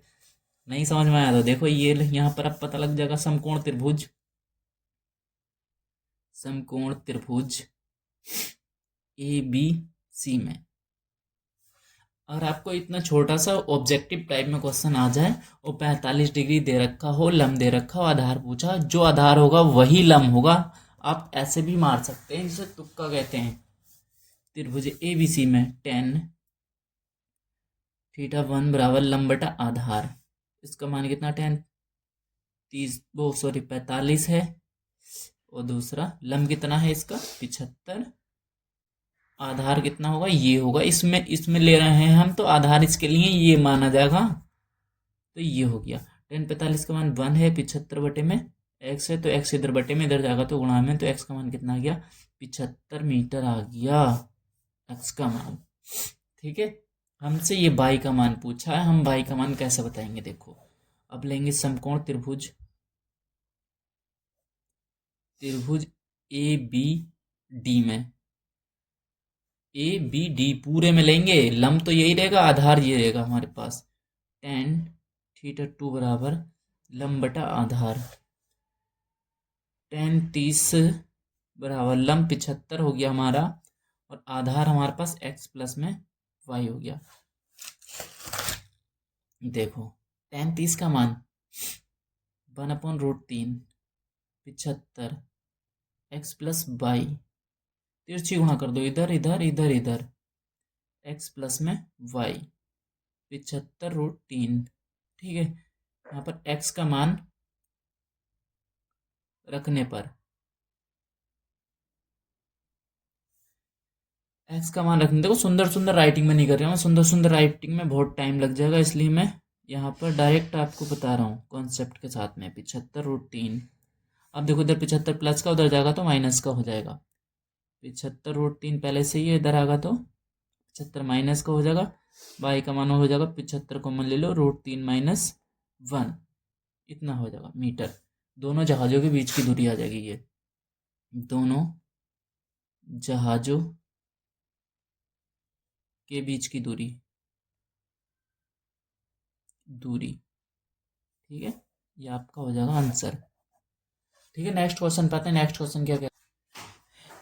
नहीं समझ में आया तो देखो ये यहाँ पर अब पता लग जाएगा। समकोण त्रिभुज, समकोण त्रिभुज ए बी सी में, अगर आपको इतना छोटा सा ऑब्जेक्टिव टाइप में क्वेश्चन आ जाए और 45 डिग्री दे रखा हो, लंब दे रखा हो, आधार पूछा, जो आधार होगा वही लंब होगा। आप ऐसे भी मार सकते हैं, जिसे तुक्का कहते हैं। त्रिभुज ए बी सी में tan थीटा वन बराबर लंब बटा आधार, इसका मान कितना tan 45 है, और दूसरा लंब कितना है इसका 75, आधार कितना होगा ये होगा। इसमें ले रहे हैं हम तो आधार इसके लिए ये माना जाएगा, तो ये हो गया। tan 45 का मान 1 है, 75 बटे में x है, तो x इधर बटे में इधर जाएगा तो गुणा में, तो x का मान कितना आ गया 75 मीटर आ गया x का मान। ठीक है, हमसे ये y का मान पूछा है, हम y का मान कैसे बताएंगे। देखो अब लेंगे समकोण त्रिभुज, त्रिभुज ए बी डी में, ए बी डी पूरे में लेंगे, लंब तो यही रहेगा, आधार ये रहेगा हमारे पास। tan थीटा टू बराबर लंब बटा आधार, tan 30 बराबर लंब 75 हो गया हमारा, और आधार हमारे पास x प्लस में y हो गया। देखो tan 30 का मान 1/√3 75 x प्लस वाई, तिरछी गुणा कर दो, इधर इधर इधर इधर, x प्लस में y 75√3। ठीक है, यहाँ पर x का मान रखने पर, x का मान रखने, देखो सुंदर सुंदर राइटिंग में नहीं कर रहा हूँ, सुंदर सुंदर राइटिंग में बहुत टाइम लग जाएगा, इसलिए मैं यहाँ पर डायरेक्ट आपको बता रहा हूँ कॉन्सेप्ट के साथ में। 75√3, अब देखो इधर 75 प्लस का उधर जाएगा तो माइनस का हो जाएगा। 75√3 पहले से ही इधर आएगा तो 75 माइनस का हो जाएगा, y का मान हो जाएगा 75 कॉमन ले लो, √3 माइनस 1, इतना हो जाएगा मीटर। दोनों जहाज़ों के बीच की दूरी आ जाएगी ये, दोनों जहाज़ों के बीच की दूरी, ठीक है, ये आपका हो जाएगा आंसर। ठीक है, नेक्स्ट क्वेश्चन पाते हैं। नेक्स्ट क्वेश्चन क्या कहता है,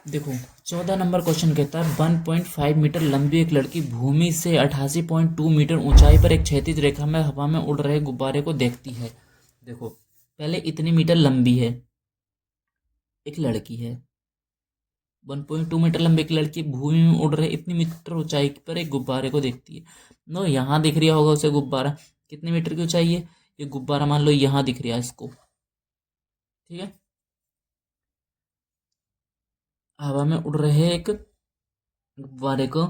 देखो 14 नंबर क्वेश्चन कहता है 1.5 मीटर लंबी एक लड़की भूमि से 88.2 मीटर ऊंचाई पर एक क्षैतिज रेखा में हवा में उड़ रहे गुब्बारे को देखती है। देखो पहले इतनी मीटर लंबी है एक लड़की है, 1.2 मीटर लंबी एक लड़की भूमि में उड़ रहे इतनी मीटर ऊंचाई पर एक गुब्बारे को देखती है। नो यहाँ दिख रहा होगा उसे गुब्बारा, कितने मीटर की ऊंचाई है, ये गुब्बारा मान लो यहाँ दिख रहा है इसको। ठीक है, हवा में उड़ रहे एक गुब्बारे को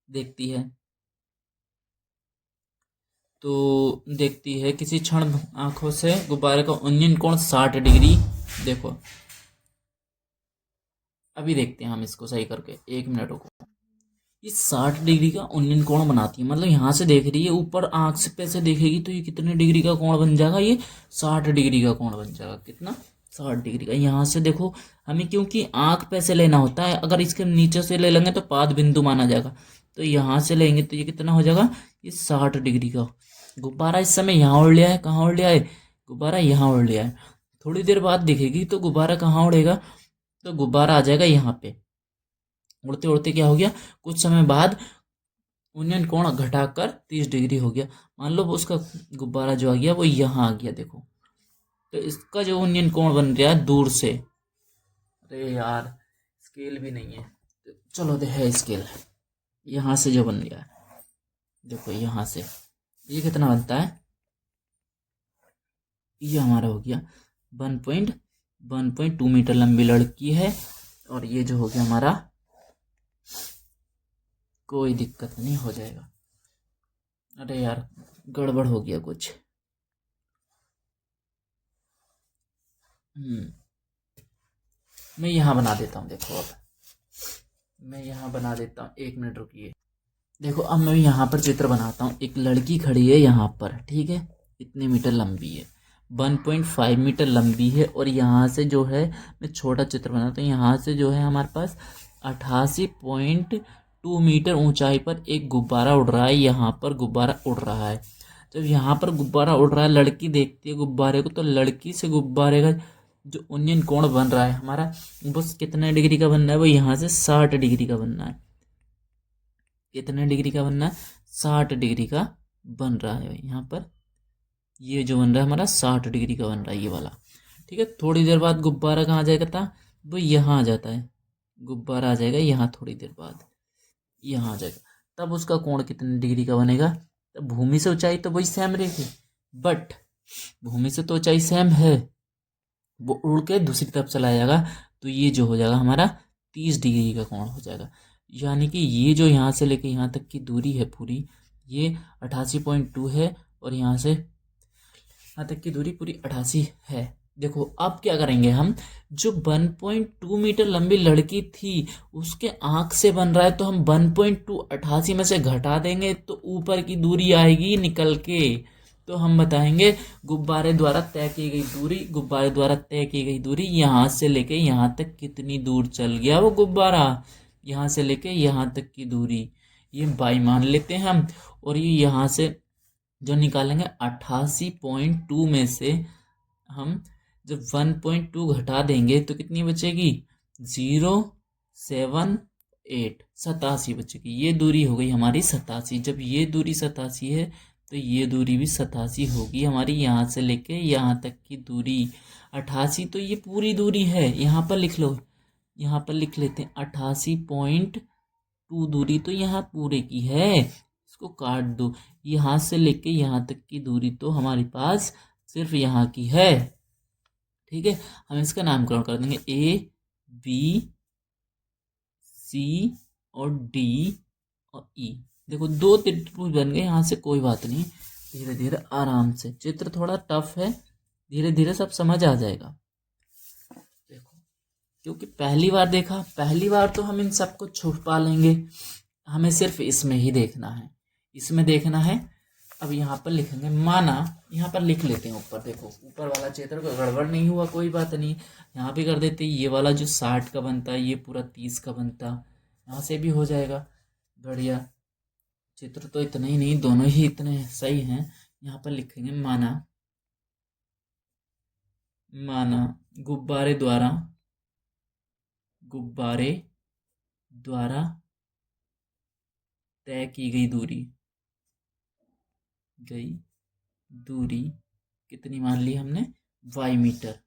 देखती है, तो देखती है किसी क्षण आंखों से गुब्बारे का उन्नयन कोण 60 डिग्री। देखो अभी देखते हैं हम इसको सही करके, 1 मिनट को। ये 60 डिग्री का उन्नयन कोण बनाती है, मतलब यहाँ से देख रही है, ऊपर आंख से पे से देखेगी तो ये कितने डिग्री का कोण बन जाएगा, ये 60 डिग्री का कोण बन जाएगा। कितना, 60 डिग्री का। यहाँ से देखो हमें क्योंकि आंख पे से लेना होता है, अगर इसके नीचे से ले लेंगे तो पाद बिंदु माना जाएगा, तो यहाँ से लेंगे तो ये कितना हो जाएगा, ये 60 डिग्री का। गुब्बारा इस समय यहाँ उड़ लिया है, कहाँ उड़ लिया है, गुब्बारा यहाँ उड़ लिया है। थोड़ी देर बाद दिखेगी तो गुब्बारा कहाँ उड़ेगा, तो गुब्बारा आ जाएगा यहाँ पे। उड़ते उड़ते क्या हो गया, कुछ समय बाद उन्नयन कोण घटाकर 30 डिग्री हो गया। मान लो उसका गुब्बारा जो आ गया वो यहाँ आ गया, देखो। तो इसका जो उन्नयन कोण बन गया दूर से, अरे यार स्केल भी नहीं है, चलो दे है स्केल, यहाँ से जो बन गया है, देखो यहाँ से ये कितना बनता है, ये हमारा हो गया 1.2 मीटर लंबी लड़की है। और ये जो हो गया हमारा, कोई दिक्कत नहीं, हो जाएगा। अरे यार गड़बड़ हो गया कुछ। मैं यहाँ बना देता हूँ, देखो अब मैं यहाँ बना देता हूँ, 1 मिनट रुकिए। देखो अब मैं यहाँ पर चित्र बनाता हूँ। एक लड़की खड़ी है यहाँ पर, ठीक है, इतने मीटर लंबी है, 1.5 मीटर लंबी है। और यहाँ से जो है, मैं छोटा चित्र बनाता हूँ, यहाँ से जो है हमारे पास 88.2 मीटर ऊंचाई पर एक गुब्बारा उड़ रहा है। यहाँ पर गुब्बारा उड़ रहा है। जब यहाँ पर गुब्बारा उड़ रहा है, लड़की देखती है गुब्बारे को, तो लड़की से गुब्बारे का जो उन्नयन कोण बन रहा है हमारा, बस कितने डिग्री का बनना है, वो यहाँ से 60 डिग्री का बनना है। कितने डिग्री का बनना है, 60 डिग्री का बन रहा है। यहाँ पर ये जो बन रहा है हमारा 60 डिग्री का बन रहा है, ये वाला, ठीक है। थोड़ी देर बाद गुब्बारा कहाँ आ जाएगा था, वो यहाँ आ जाता है, गुब्बारा आ जाएगा यहाँ, थोड़ी देर बाद यहाँ आ जाएगा। तब उसका कोण कितने डिग्री का बनेगा, तब भूमि से ऊंचाई तो वही सेम रहेगी, बट भूमि से तो ऊंचाई सेम है, वो उड़ के दूसरी तरफ चला जाएगा, तो ये जो हो जाएगा हमारा 30 डिग्री का कोण हो जाएगा। यानी कि ये जो यहाँ से लेके यहाँ तक की दूरी है पूरी, ये 88.2 है, और यहाँ से यहाँ तक की दूरी पूरी 88 है। देखो अब क्या करेंगे हम, जो 1.2 मीटर लंबी लड़की थी उसके आंख से बन रहा है, तो हम 1.2 88 में से घटा देंगे, तो ऊपर की दूरी आएगी निकल के। तो हम बताएंगे गुब्बारे द्वारा तय की गई दूरी, गुब्बारे द्वारा तय की गई दूरी यहाँ से लेके यहाँ तक कितनी दूर चल गया वो गुब्बारा, यहाँ से लेके यहाँ तक की दूरी, ये बाई मान लेते हैं हम। और ये यहाँ से जो निकालेंगे 88.2 में से हम जब 1.2 घटा देंगे तो कितनी बचेगी, 078, 87 बचेगी। ये दूरी हो गई हमारी 87। जब ये दूरी 87 है तो ये दूरी भी 87 होगी हमारी, यहाँ से लेके यहाँ तक की दूरी 88। तो ये पूरी दूरी है, यहाँ पर लिख लो, यहाँ पर लिख लेते हैं 88.2 दूरी तो यहाँ पूरे की है। इसको काट दो, यहाँ से लेके यहाँ तक की दूरी तो हमारे पास सिर्फ यहाँ की है, ठीक है। हम इसका नामकरण कर देंगे A B C और D और E। देखो 2 त्रिभुज बन गए यहाँ से, कोई बात नहीं, धीरे धीरे आराम से, चित्र थोड़ा टफ है, धीरे धीरे सब समझ आ जाएगा। देखो क्योंकि पहली बार देखा, पहली बार तो हम इन सबको छुपा लेंगे, हमें सिर्फ इसमें ही देखना है, इसमें देखना है। अब यहाँ पर लिखेंगे, माना यहाँ पर लिख लेते हैं ऊपर, देखो ऊपर वाला चित्र को गड़बड़ नहीं हुआ, कोई बात नहीं, यहाँ भी कर देते, ये वाला जो 60 का बनता है ये पूरा 30 का बनता, यहाँ से भी हो जाएगा, बढ़िया। चित्र तो इतना ही नहीं, दोनों ही इतने सही हैं। यहाँ पर लिखेंगे माना, माना गुब्बारे द्वारा, गुब्बारे द्वारा तय की गई दूरी कितनी मान ली हमने, y मीटर,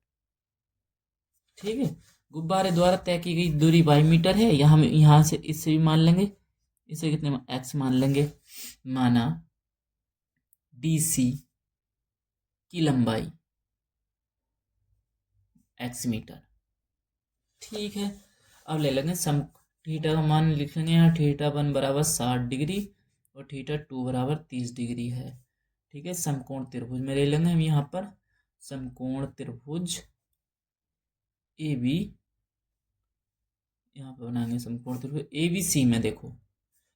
ठीक है। गुब्बारे द्वारा तय की गई दूरी y मीटर है, या हम यहाँ से इससे भी मान लेंगे, इसे कितने x मान लेंगे। माना DC की लंबाई x मीटर, ठीक है। अब ले लेंगे सम थीटा का मान, लिख लेंगे यहाँ θ1 बराबर 60 डिग्री और θ2 बराबर 30 डिग्री है, ठीक है। समकोण त्रिभुज में ले लेंगे हम यहाँ पर, समकोण त्रिभुज AB, यहाँ पर बनाएंगे समकोण त्रिभुज ABC में। देखो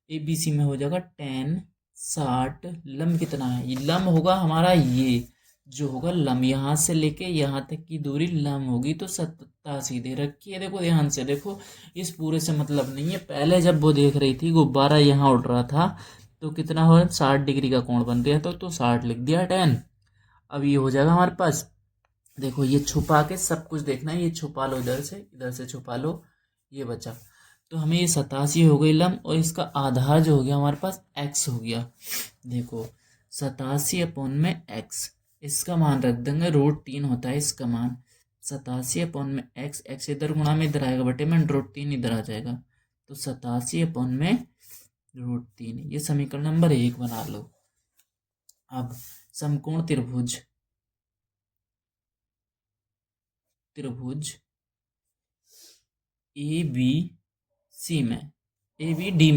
ABC में हो जाएगा tan 60, लंब कितना है, ये लंब होगा हमारा, ये जो होगा लम, यहाँ से लेके यहाँ तक की दूरी लम होगी, तो 87 दे रखी है। देखो ध्यान से देखो, इस पूरे से मतलब नहीं है। पहले जब वो देख रही थी गुब्बारा यहाँ उड़ रहा था तो कितना हो, 60 डिग्री का कोण बन रहा था, तो 60 लिख दिया 10। अब ये हो जाएगा हमारे पास। देखो ये छुपा के सब कुछ देखना है, ये छुपा लो इधर से छुपा लो, ये बचा। तो हमें ये 87 हो गई लम, और इसका आधार जो हो गया हमारे पास x हो गया। देखो 87/x, इसका मान रख देंगे √3 होता है इसका मान। 87/x, x इधर गुणा में इधर आएगा, बटे में √3 इधर आ जाएगा, तो 87/√3, ये समीकरण नंबर 1 बना लो। अब समकोण त्रिभुज ए बी सी में, ए बी डी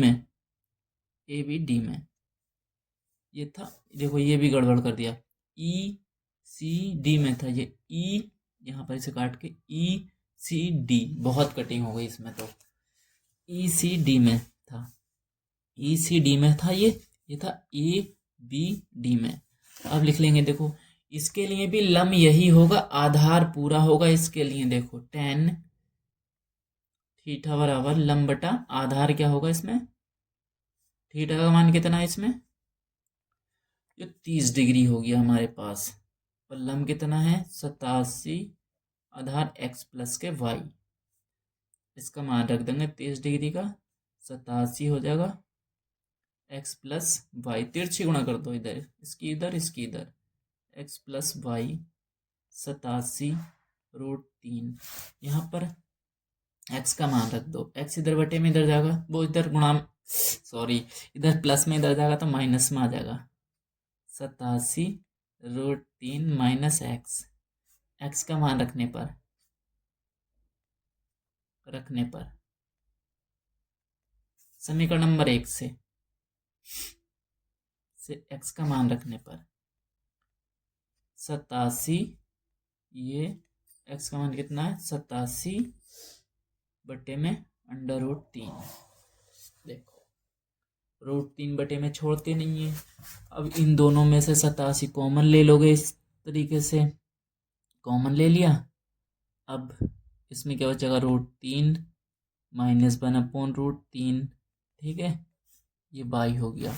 में ये था। देखो ये भी गड़बड़ कर दिया, ई सी डी में था ये, ई यहाँ पर इसे काट के ई सी डी, बहुत कटिंग हो गई इसमें, तो ई सी डी में था, ई सी डी में था ये था ए बी डी में। अब लिख लेंगे, देखो इसके लिए भी लम यही होगा, आधार पूरा होगा इसके लिए। देखो tan थीटा बराबर लम बटा आधार क्या होगा इसमें, थीटा का मान कितना है इसमें, जो 30 डिग्री हो गया हमारे पास, और लम कितना है 87, आधार x प्लस के y, इसका मान रख देंगे 30 डिग्री का, 87 हो जाएगा x प्लस वाई, तिरछी गुणा कर दो इधर इसकी इधर, x प्लस वाई 87√3, यहाँ पर x का मान रख दो, x इधर बटे में इधर जाएगा, वो इधर गुणा सॉरी इधर प्लस में इधर जाएगा तो माइनस में आ जाएगा, 87√3 माइनस x का मान रखने पर समीकरण नंबर 1 से x का मान रखने पर 87, ये x का मान कितना है 87 बटे में √3। देखो √3 बटे में छोड़ते नहीं है। अब इन दोनों में से 87 कॉमन ले लोगे, इस तरीके से कॉमन ले लिया। अब इसमें क्या बचेगा, √3 माइनस 1/√3, ठीक है, ये बाई हो गया।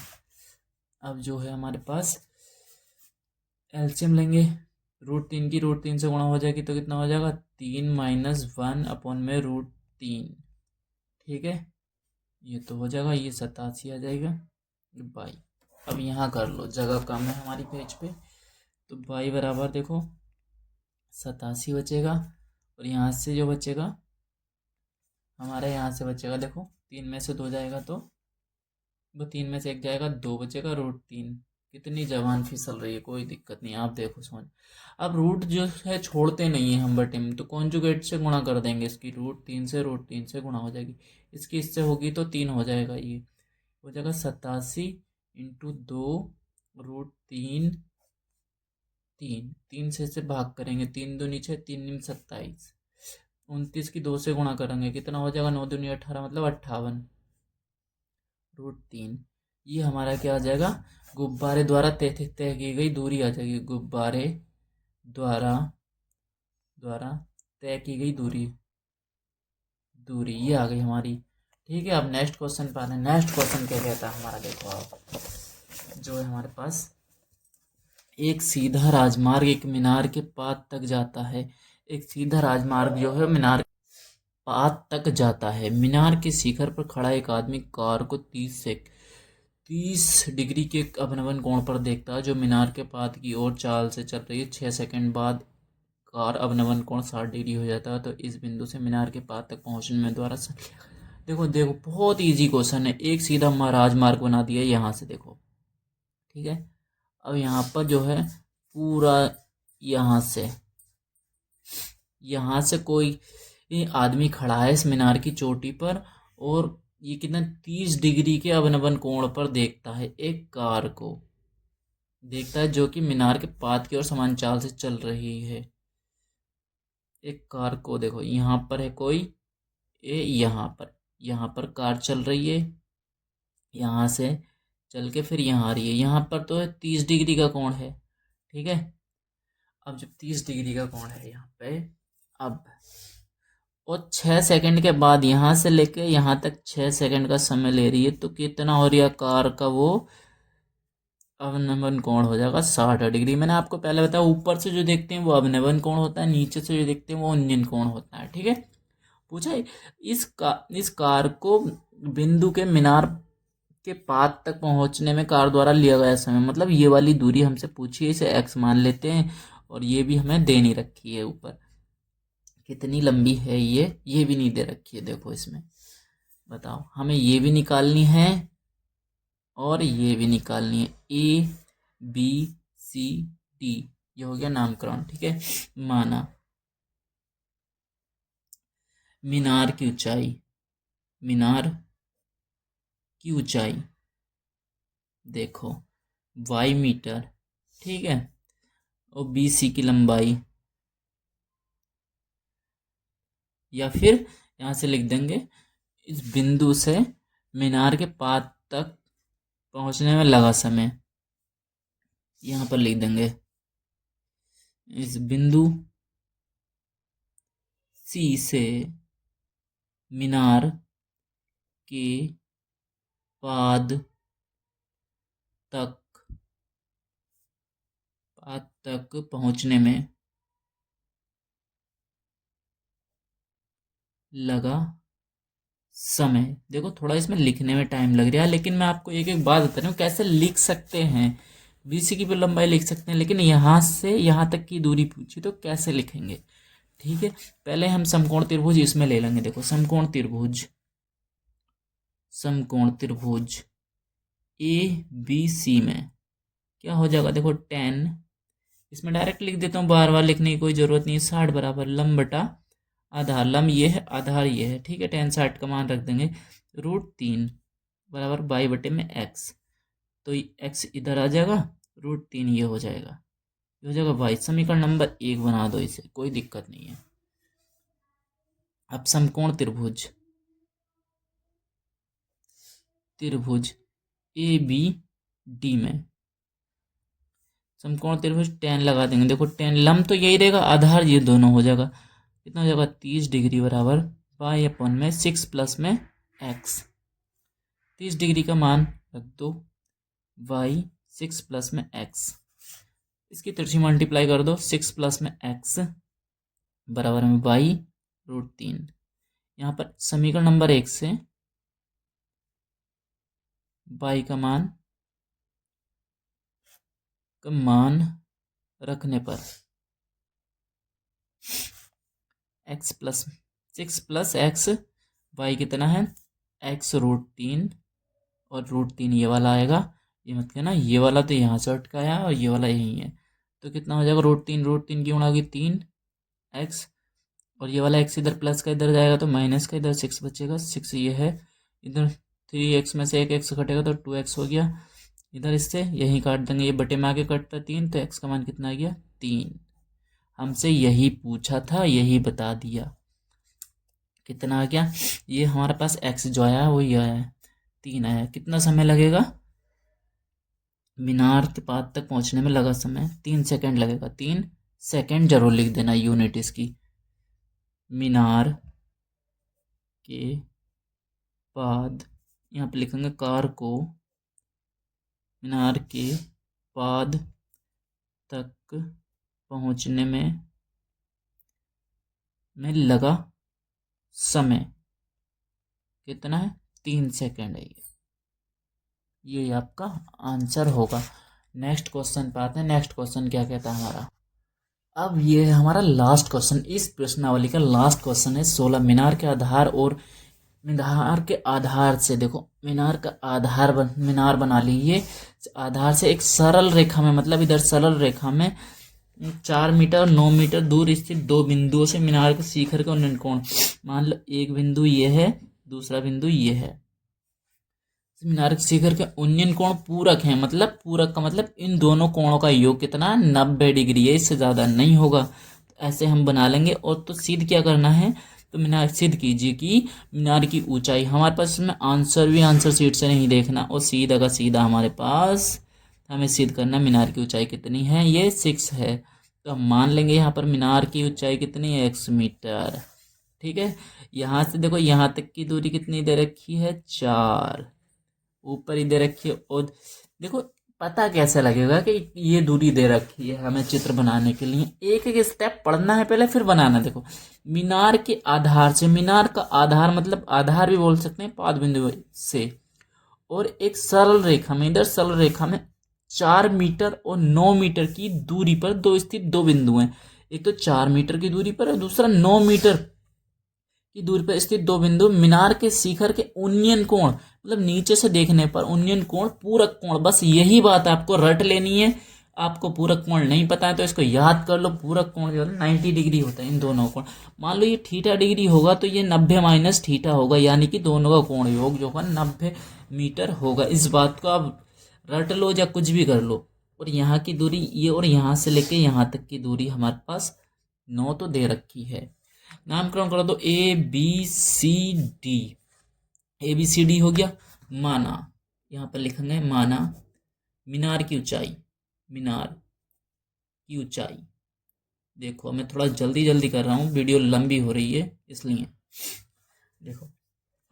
अब जो है हमारे पास एलसीएम लेंगे, √3 की √3 से गुणा हो जाएगी तो कितना हो जाएगा 3 माइनस 1/√3, ठीक है, ये तो हो जाएगा, ये 87 आ जाएगा बाई। अब यहाँ कर लो, जगह कम है हमारी पेज पे, तो बाई बराबर देखो 87 बचेगा, और यहाँ से जो बचेगा हमारे यहाँ से बचेगा, देखो 3 में से 2 जाएगा तो वो 3 में से 1 जाएगा, 2 बचेगा, √3। कितनी जबान फिसल रही है, कोई दिक्कत नहीं, आप देखो समझ। अब रूट जो है छोड़ते नहीं है हम बटे में, तो कॉन्जुगेट से गुणा कर देंगे इसकी, √3 से गुणा हो जाएगी, इसकी इससे होगी तो 3 हो जाएगा, ये हो जाएगा 87 × 2 √3, 3 से इसे भाग करेंगे, 3 दूनी 6, 3 × 27, 29 की 2 से गुणा करेंगे, कितना हो जाएगा 9 दूनी 18, मतलब 58 √3। ये हमारा क्या आ जाएगा, गुब्बारे द्वारा तय की गई दूरी आ जाएगी, गुब्बारे द्वारा तय की गई दूरी ये आ गई हमारी, ठीक है। अब नेक्स्ट क्वेश्चन पे आते हैं। नेक्स्ट क्वेश्चन क्या कहता है हमारा, देखो आप, जो है हमारे पास एक सीधा राजमार्ग एक मीनार के पात तक जाता है। एक सीधा राजमार्ग जो है मीनार पात तक जाता है। मीनार के शिखर पर खड़ा एक आदमी कार को 30 डिग्री के अवनवन कोण पर देखता है, जो मीनार के पात की ओर चाल से चल रही है। 6 सेकंड बाद कार अवनवन कोण 60 डिग्री हो जाता है, तो इस बिंदु से मीनार के पात तक पहुंचने में द्वारा देखो बहुत इजी क्वेश्चन है। एक सीधा राजमार्ग बना दिया यहाँ से, देखो ठीक है। अब यहाँ पर जो है पूरा यहाँ से कोई आदमी खड़ा है इस मीनार की चोटी पर, और ये कितना 30 डिग्री के अवनवन कोण पर देखता है, एक कार को देखता है जो कि मीनार के पात की ओर समान चाल से चल रही है। एक कार को देखो, यहाँ पर है कोई, यहाँ पर कार चल रही है, यहाँ से चल के फिर यहाँ आ रही है। यहाँ पर तो है 30 डिग्री का कोण है, ठीक है। अब जब 30 डिग्री का कोण है यहाँ पे, अब और 6 सेकंड के बाद यहाँ से लेके यहाँ तक 6 सेकंड का समय ले रही है, तो कितना हो रहा है कार का वो अवनमन कोण हो जाएगा 60 डिग्री। मैंने आपको पहले बताया ऊपर से जो देखते हैं वो अवनमन कोण होता है, नीचे से जो देखते हैं वो उन्नयन कोण होता है। ठीक है, पूछा है इस कार को बिंदु के मीनार के पाद तक पहुंचने में कार द्वारा लिया गया समय, मतलब ये वाली दूरी हमसे पूछी है, इसे x मान लेते हैं और ये भी हमें दे नहीं रखी है ऊपर कितनी लंबी है, ये भी नहीं दे रखी है। देखो इसमें बताओ, हमें ये भी निकालनी है और ये भी निकालनी है, A B C D, ये हो गया नामकरण। ठीक है, माना मीनार की ऊंचाई देखो y मीटर, ठीक है, और BC की लंबाई, या फिर यहाँ से लिख देंगे इस बिंदु से मीनार के पाद तक पहुंचने में लगा समय, यहाँ पर लिख देंगे इस बिंदु C से मीनार के पाद तक पहुंचने में लगा समय। देखो थोड़ा इसमें लिखने में टाइम लग रहा है, लेकिन मैं आपको एक एक बात बता रहा हूँ कैसे लिख सकते हैं। BC की भी लंबाई लिख सकते हैं, लेकिन यहाँ से यहाँ तक की दूरी पूछी तो कैसे लिखेंगे। ठीक है, पहले हम समकोण त्रिभुज इसमें ले लेंगे। देखो समकोण त्रिभुज ABC में क्या हो जाएगा, देखो 10, इसमें डायरेक्ट लिख देता हूँ, बार बार लिखने की कोई जरूरत नहीं है। 60 बराबर लंब बटा आधार, लंब ये है आधार ये है। ठीक है, 10 60 का मान रख देंगे, √3 बराबर बाई बटे में x, तो x इधर आ जाएगा, √3 ये हो जाएगा, ये हो जाएगा y। समीकरण नंबर 1 बना दो इसे, कोई दिक्कत नहीं है। अब समकोण त्रिभुज ABD में समकोण त्रिभुज 10 लगा देंगे। देखो 10 लंब तो यही रहेगा, आधार ये दोनों हो जाएगा, कितना हो जाएगा 30 डिग्री बराबर y अपन में 6 प्लस में x। 30 डिग्री का मान रख दो, y 6 प्लस में x, इसकी तिरछी मल्टीप्लाई कर दो, 6 प्लस में x बराबर में y √3। यहाँ पर समीकरण नंबर 1 से y का मान रखने पर x plus 6 plus x, y कितना है x √3, और √3 ये वाला आएगा, ये मत कहना ये वाला तो यहाँ से अटकाया और ये वाला यही है, तो कितना हो जाएगा √3 की गुणा होगी 3x, और ये वाला x इधर प्लस का इधर जाएगा तो माइनस का इधर 6 बचेगा, 6 ये है, इधर 3x में से एक x कटेगा तो 2x हो गया, इधर इससे यही काट देंगे, ये बटे में आगे कटता 3, तो x का मान कितना आ गया 3। हमसे यही पूछा था, यही बता दिया, कितना आ गया, ये हमारे पास x जो आया वो ये आया 3 आया। कितना समय लगेगा, मीनार के पाद तक पहुंचने में लगा समय 3 सेकंड लगेगा, 3 सेकंड जरूर लिख देना यूनिट इसकी। मीनार के पाद, यहाँ पे लिखेंगे कार को मीनार के पाद तक पहुंचने में लगा समय कितना है 3 सेकंड है, ये आपका आंसर होगा। नेक्स्ट क्वेश्चन पे आते हैं। नेक्स्ट क्वेश्चन क्या कहता है हमारा, अब ये है हमारा लास्ट क्वेश्चन, इस प्रश्नावली का लास्ट क्वेश्चन है 16। मीनार के आधार से देखो मीनार बना लीजिए, आधार से एक सरल रेखा में, मतलब इधर सरल रेखा में 4 मीटर 9 मीटर दूर स्थित दो बिंदुओं से मीनार के शिखर का उन्नयन कोण, मान लो एक बिंदु ये है, दूसरा बिंदु ये है, मीनार के शिखर के उन्नयन कोण पूरक है, मतलब पूरक का मतलब इन दोनों कोणों का योग कितना 90 डिग्री है, इससे ज़्यादा नहीं होगा। तो ऐसे हम बना लेंगे। और तो सिद्ध क्या करना है, तो मीनार सिद्ध कीजिए कि मीनार की ऊंचाई, हमारे पास इसमें आंसर शीट से नहीं देखना, और सीधा का सीधा हमारे पास हमें सिद्ध करना मीनार की ऊंचाई कितनी है, ये 6 है। तो हम मान लेंगे यहाँ पर मीनार की ऊंचाई कितनी है, 100 मीटर। ठीक है, यहाँ से देखो यहाँ तक की दूरी कितनी दे रखी है, 4, ऊपर ही दे रखी है। और देखो पता कैसे लगेगा कि ये दूरी दे रखी है हमें चित्र बनाने के लिए, एक एक स्टेप पढ़ना है पहले फिर बनाना। देखो मीनार के आधार से, मीनार का आधार मतलब आधार भी बोल सकते हैं पाद बिंदु से, और एक सरल रेखा में, इधर सरल रेखा में 4 मीटर और 9 मीटर की दूरी पर दो स्थित दो बिंदु हैं। एक तो 4 मीटर की दूरी पर और दूसरा 9 मीटर की दूरी पर स्थित दो बिंदु मीनार के शिखर के उन्नयन कोण, मतलब नीचे से देखने पर उन्नयन कोण, पूरक कोण, बस यही बात आपको रट लेनी है। आपको पूरक कोण नहीं पता है तो इसको याद कर लो। पूरक कोण जो है 90 डिग्री होता है इन दोनों कोण। मान लो ये थीटा डिग्री होगा तो ये 90 माइनस थीटा होगा, यानी कि दोनों का कोण योग जो है 90 मीटर होगा। इस बात को आप रट लो या कुछ भी कर लो। और यहाँ की दूरी ये, और यहाँ से लेके यहाँ तक की दूरी हमारे पास 9 तो दे रखी है। नामकरण कर दो, A B C D. A B C D हो गया। माना, यहाँ पर लिखेंगे माना मीनार की ऊंचाई, मीनार की ऊंचाई। देखो मैं थोड़ा जल्दी जल्दी कर रहा हूँ, वीडियो लंबी हो रही है इसलिए। देखो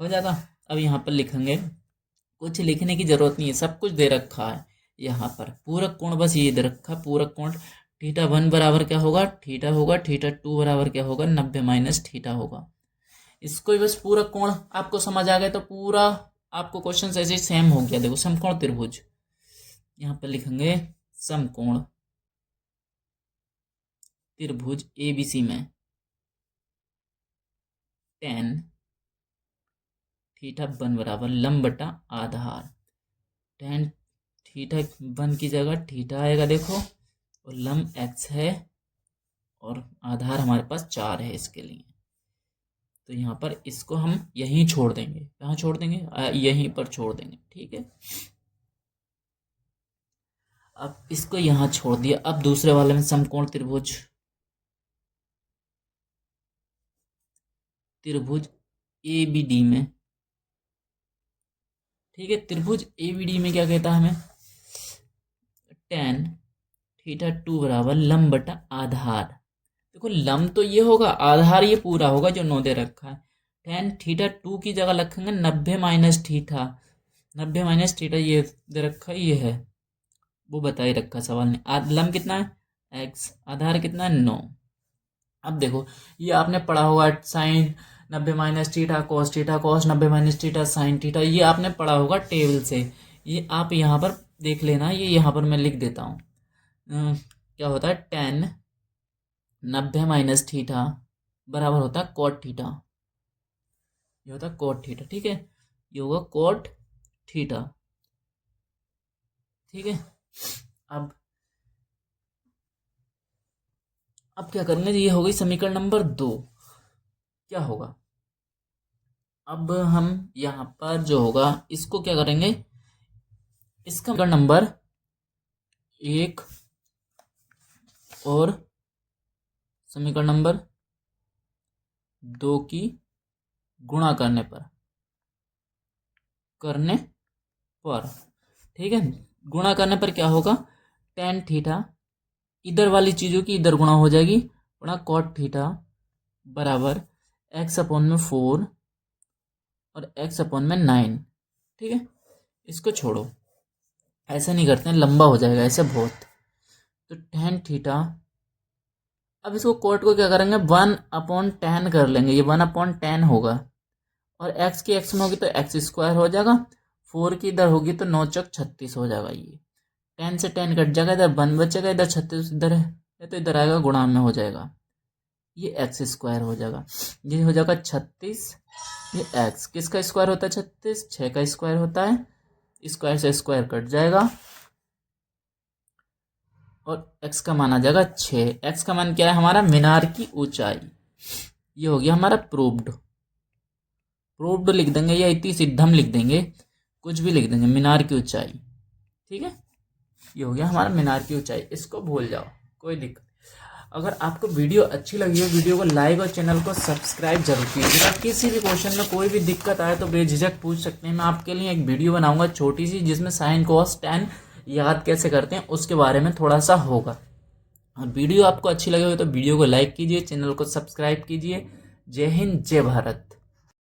हो जाता। अब यहाँ पर लिखेंगे, कुछ लिखने की जरूरत नहीं है, सब कुछ दे रखा है यहाँ पर। पूरक कोण बस ये दे रखा, पूरक कोण थीटा 1 बराबर क्या होगा, थीटा होगा। थीटा 2 बराबर क्या होगा, 90 माइनस थीटा होगा। इसको ही बस पूरक कोण आपको समझ आ गया तो पूरा आपको क्वेश्चन ऐसे सेम हो गया। देखो समकोण त्रिभुज, यहाँ पर लिखेंगे समकोण त्रिभुज एबीसी में tan थीटा 1 बराबर लंब बटा आधार। tan थीटा 1 की जगह थीटा आएगा देखो, और लंब x है और आधार हमारे पास 4 है इसके लिए। तो यहाँ पर इसको हम यहीं छोड़ देंगे। कहाँ छोड़ देंगे, यहीं पर छोड़ देंगे। ठीक है, अब इसको यहाँ छोड़ दिया। अब दूसरे वाले में समकोण त्रिभुज, त्रिभुज ए बी डी में। ठीक है, त्रिभुज ए बी डी में क्या कहता है हमें, tan थीटा 2 बराबर लंब बटा आधार। देखो लंब तो ये होगा, आधार ये पूरा होगा जो 9 दे रखा है। tan थीटा 2 की जगह रखेंगे 90 माइनस थीटा। 90 माइनस थीटा ये दे रखा है, ये है वो बता ही रखा सवाल ने। लंब कितना है x, आधार कितना है 9। अब देखो ये आपने पढ़ा होगा sine 90 minus theta cos theta, cos 90 minus theta sine theta, ये आपने पढ़ा होगा टेबल से। ये आप यहाँ पर देख लेना, ये यहाँ पर मैं लिख देता हूँ। क्या होता है, tan 90 माइनस थीटा बराबर होता है कॉट थीटा। ये होता है कॉट थीटा। ठीक है, ये होगा कॉट थीटा। ठीक है, अब क्या करना है, ये हो गई समीकरण नंबर 2। क्या होगा, अब हम यहाँ पर जो होगा इसको क्या करेंगे, इसका समीकरण नंबर 1 और समीकरण नंबर 2 की गुणा करने पर ठीक है, गुणा करने पर क्या होगा, tan थीटा इधर वाली चीज़ों की इधर गुणा हो जाएगी, गुणा कॉट थीटा बराबर x अपॉन में 4 और x अपॉन में 9। ठीक है, इसको छोड़ो, ऐसे नहीं करते हैं, लंबा हो जाएगा ऐसे बहुत। तो tan थीटा, अब इसको कॉट को क्या करेंगे 1 अपॉन 10 कर लेंगे, ये 1 अपॉन 10 होगा। और x की x में होगी तो x स्क्वायर हो जाएगा, 4 की इधर होगी तो 9 चौक 36 हो जाएगा। ये 10 से 10 कट जाएगा, इधर 1 बचेगा, इधर 36 इधर है तो इधर आएगा गुणा में हो जाएगा, ये x स्क्वायर हो जाएगा। ये हो जाएगा 36, ये x किसका स्क्वायर होता है 36, 6 का स्क्वायर होता है, स्क्वायर से स्क्वायर कट जाएगा और x का मान आ जाएगा 6। x का मान क्या है हमारा, मीनार की ऊंचाई। ये हो गया हमारा प्रूव्ड लिख देंगे या इतनी सिद्धम लिख देंगे, कुछ भी लिख देंगे, मीनार की ऊंचाई। ठीक है, ये हो गया हमारा मीनार की ऊंचाई, इसको भूल जाओ, कोई दिक्कत। अगर आपको वीडियो अच्छी लगी हो, वीडियो को लाइक और चैनल को सब्सक्राइब जरूर कीजिएगा। किसी भी क्वेश्चन में कोई भी दिक्कत आए तो बेझिझक पूछ सकते हैं। मैं आपके लिए एक वीडियो बनाऊंगा छोटी सी, जिसमें साइन कॉस टैन याद कैसे करते हैं उसके बारे में थोड़ा सा होगा। और वीडियो आपको अच्छी लगे हो तो वीडियो को लाइक कीजिए, चैनल को सब्सक्राइब कीजिए। जय हिंद, जय भारत।